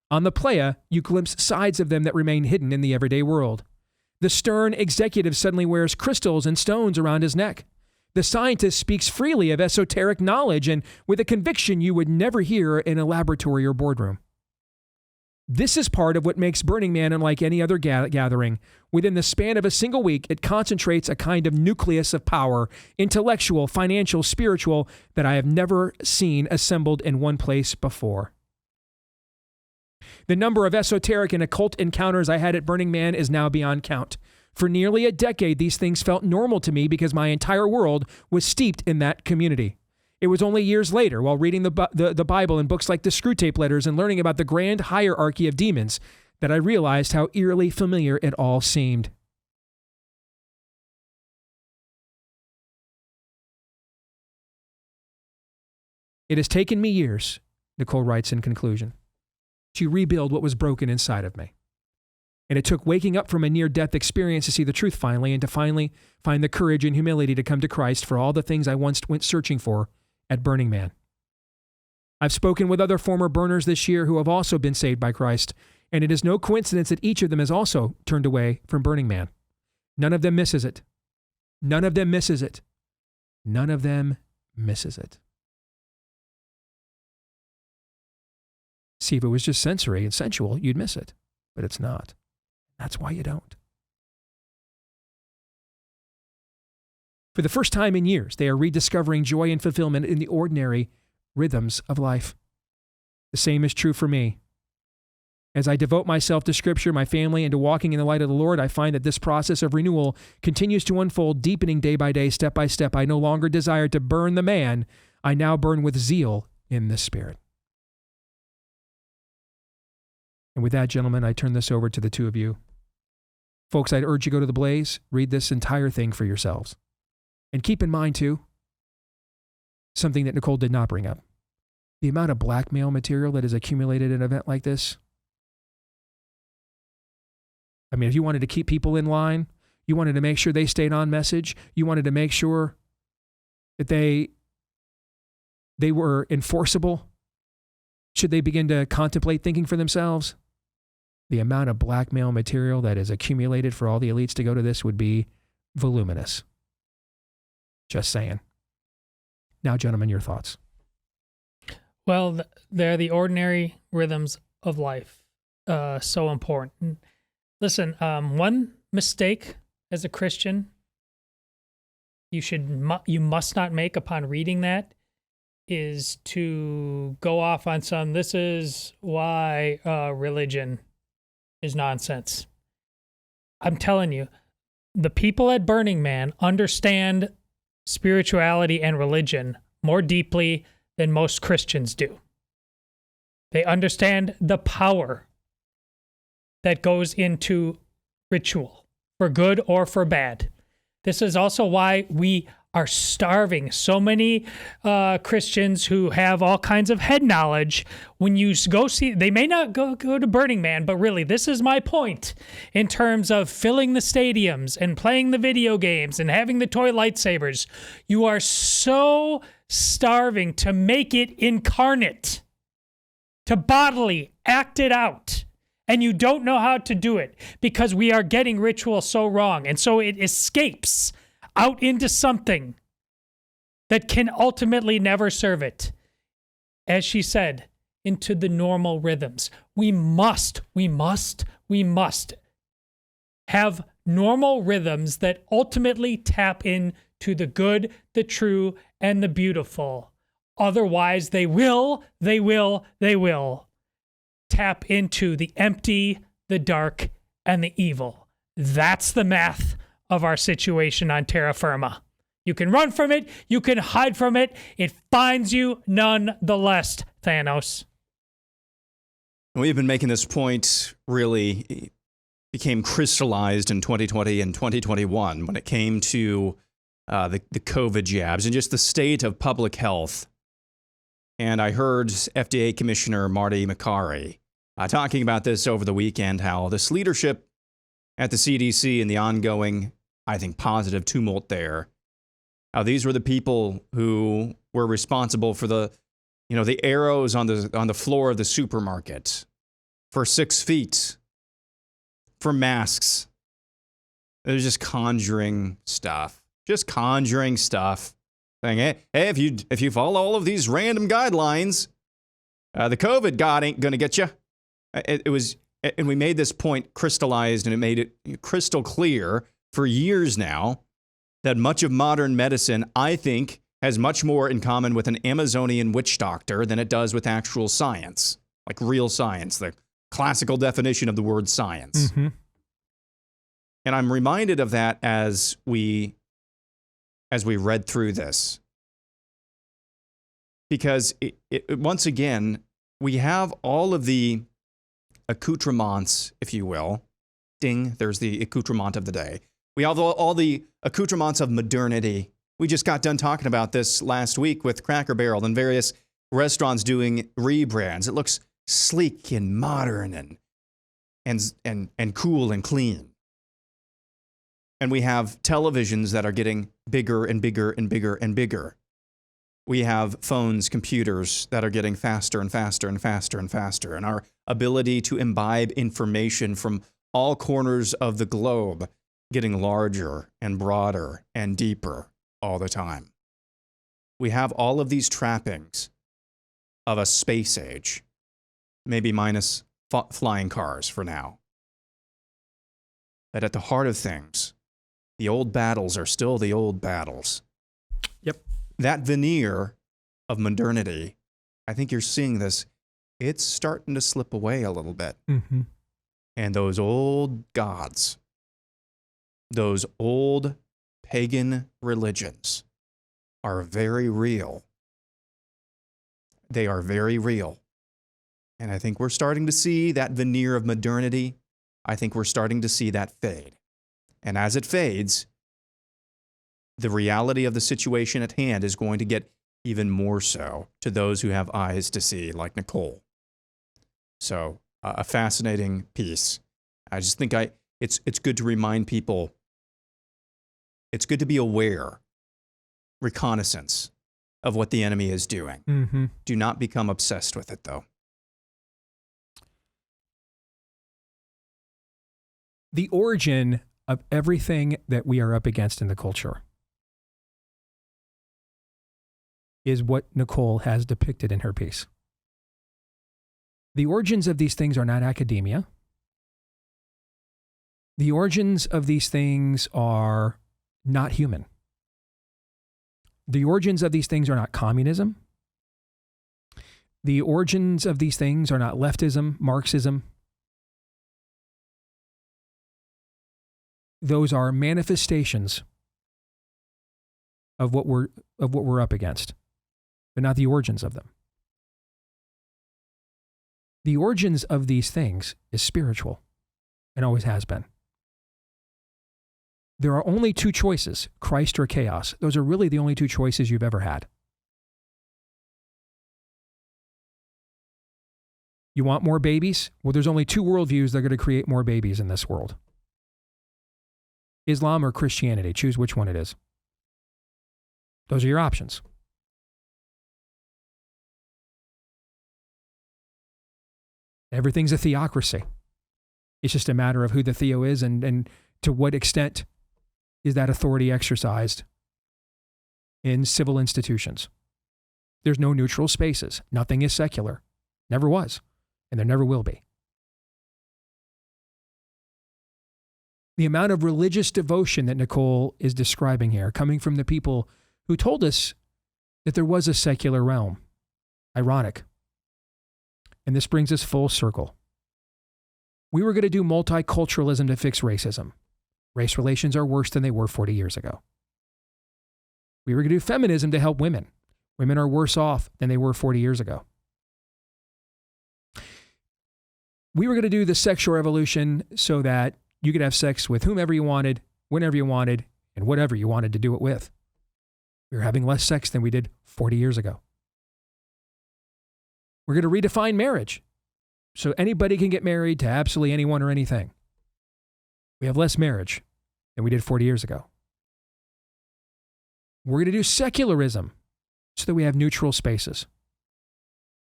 On the playa, you glimpse sides of them that remain hidden in the everyday world. The stern executive suddenly wears crystals and stones around his neck. The scientist speaks freely of esoteric knowledge and with a conviction you would never hear in a laboratory or boardroom. This is part of what makes Burning Man unlike any other gathering. Within the span of a single week, it concentrates a kind of nucleus of power, intellectual, financial, spiritual, that I have never seen assembled in one place before. The number of esoteric and occult encounters I had at Burning Man is now beyond count. For nearly a decade, these things felt normal to me because my entire world was steeped in that community. It was only years later, while reading the Bible and books like the Screwtape Letters and learning about the grand hierarchy of demons, that I realized how eerily familiar it all seemed. It has taken me years, Nicole writes in conclusion, to rebuild what was broken inside of me. And it took waking up from a near-death experience to see the truth finally, and to finally find the courage and humility to come to Christ for all the things I once went searching for at Burning Man. I've spoken with other former burners this year who have also been saved by Christ, and it is no coincidence that each of them has also turned away from Burning Man. None of them misses it. None of them misses it. None of them misses it. See, if it was just sensory and sensual, you'd miss it, but it's not. That's why you don't. For the first time in years, they are rediscovering joy and fulfillment in the ordinary rhythms of life. The same is true for me. As I devote myself to Scripture, my family, and to walking in the light of the Lord, I find that this process of renewal continues to unfold, deepening day by day, step by step. I no longer desire to burn the man. I now burn with zeal in the Spirit. And with that, gentlemen, I turn this over to the two of you. Folks, I'd urge you to go to the Blaze, read this entire thing for yourselves. And keep in mind, too, something that Nicole did not bring up. The amount of blackmail material that is accumulated in an event like this. I mean, if you wanted to keep people in line, you wanted to make sure they stayed on message, you wanted to make sure that they were enforceable, should they begin to contemplate thinking for themselves, the amount of blackmail material that is accumulated for all the elites to go to this would be voluminous. Just saying. Now, gentlemen, your thoughts. Well, they're the ordinary rhythms of life. So important. Listen, one mistake as a Christian you must not make upon reading that is to go off on some, this is why religion is nonsense. I'm telling you, the people at Burning Man understand spirituality and religion more deeply than most Christians do. They understand the power that goes into ritual, for good or for bad. This is also why we are starving so many Christians who have all kinds of head knowledge. When you go see, they may not go to Burning Man, but really, this is my point in terms of filling the stadiums and playing the video games and having the toy lightsabers. You are so starving to make it incarnate, to bodily act it out. And you don't know how to do it because we are getting ritual so wrong. And so it escapes out into something that can ultimately never serve it. As she said, into the normal rhythms. We must have normal rhythms that ultimately tap into the good, the true, and the beautiful. Otherwise, they will tap into the empty, the dark, and the evil. That's the math of our situation on terra firma. You can run from it. You can hide from it. It finds you nonetheless, Thanos. We've been making this point, really became crystallized in 2020 and 2021 when it came to the COVID jabs and just the state of public health. And I heard FDA Commissioner Marty Makary talking about this over the weekend, how this leadership at the CDC and the ongoing, I think, positive tumult there, how these were the people who were responsible for the arrows on the floor of the supermarket, for 6 feet, for masks. It was just conjuring stuff. Saying, hey, if you follow all of these random guidelines, the COVID god ain't gonna get you. And we made this point crystallized, and it made it crystal clear for years now that much of modern medicine, I think, has much more in common with an Amazonian witch doctor than it does with actual science, like real science, the classical definition of the word science. Mm-hmm. And I'm reminded of that as we read through this. Because once again, we have all of the accoutrements, if you will. Ding, there's the accoutrement of the day. We have all the accoutrements of modernity. We just got done talking about this last week with Cracker Barrel and various restaurants doing rebrands. It looks sleek and modern and cool and clean. And we have televisions that are getting bigger and bigger and bigger and bigger. We have phones, computers that are getting faster and faster and faster and faster. And our ability to imbibe information from all corners of the globe getting larger and broader and deeper all the time. We have all of these trappings of a space age, maybe minus flying cars for now. But at the heart of things, the old battles are still the old battles. Yep. That veneer of modernity, I think you're seeing this, it's starting to slip away a little bit. Mm-hmm. And those old gods, those old pagan religions are very real. They are very real. And I think we're starting to see that veneer of modernity. I think we're starting to see that fade. And as it fades, the reality of the situation at hand is going to get even more so to those who have eyes to see, like Nicole. So, a fascinating piece. I just think it's good to remind people, it's good to be aware, reconnaissance of what the enemy is doing. Mm-hmm. Do not become obsessed with it, though. The origin of everything that we are up against in the culture is what Nicole has depicted in her piece. The origins of these things are not academia. The origins of these things are not human. The origins of these things are not communism. The origins of these things are not leftism, Marxism. Those are manifestations of what we're up against, but not the origins of them. The origins of these things is spiritual and always has been. There are only two choices, Christ or chaos. Those are really the only two choices you've ever had. You want more babies? Well, there's only two worldviews that are going to create more babies in this world. Islam or Christianity. Choose which one it is. Those are your options. Everything's a theocracy. It's just a matter of who the theo is and to what extent is that authority exercised in civil institutions. There's no neutral spaces. Nothing is secular. Never was. And there never will be. The amount of religious devotion that Nicole is describing here, coming from the people who told us that there was a secular realm. Ironic. And this brings us full circle. We were going to do multiculturalism to fix racism. Race relations are worse than they were 40 years ago. We were going to do feminism to help women. Women are worse off than they were 40 years ago. We were going to do the sexual revolution so that you could have sex with whomever you wanted, whenever you wanted, and whatever you wanted to do it with. We were having less sex than we did 40 years ago. We're going to redefine marriage so anybody can get married to absolutely anyone or anything. We have less marriage than we did 40 years ago. We're going to do secularism so that we have neutral spaces.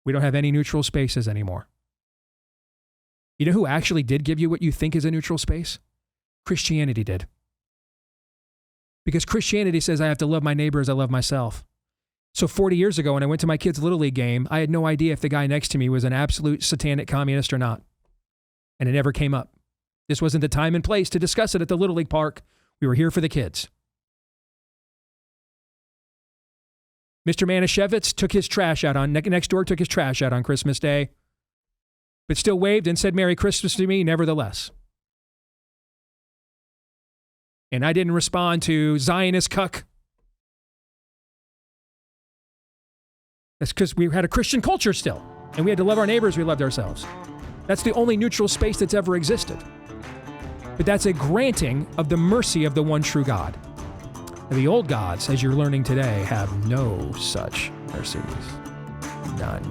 We don't have any neutral spaces anymore. You know who actually did give you what you think is a neutral space? Christianity did. Because Christianity says I have to love my neighbor as I love myself. So 40 years ago, when I went to my kid's Little League game, I had no idea if the guy next to me was an absolute satanic communist or not. And it never came up. This wasn't the time and place to discuss it at the Little League park. We were here for the kids. Mr. Manischewitz took his trash out on, next door took his trash out on Christmas Day, but still waved and said Merry Christmas to me nevertheless. And I didn't respond to Zionist cuck. That's because we had a Christian culture still, and we had to love our neighbors, we loved ourselves. That's the only neutral space that's ever existed. But that's a granting of the mercy of the one true God. And the old gods, as you're learning today, have no such mercies. None.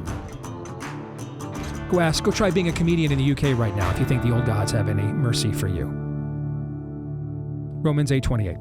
Go try being a comedian in the UK right now if you think the old gods have any mercy for you. Romans 8:28.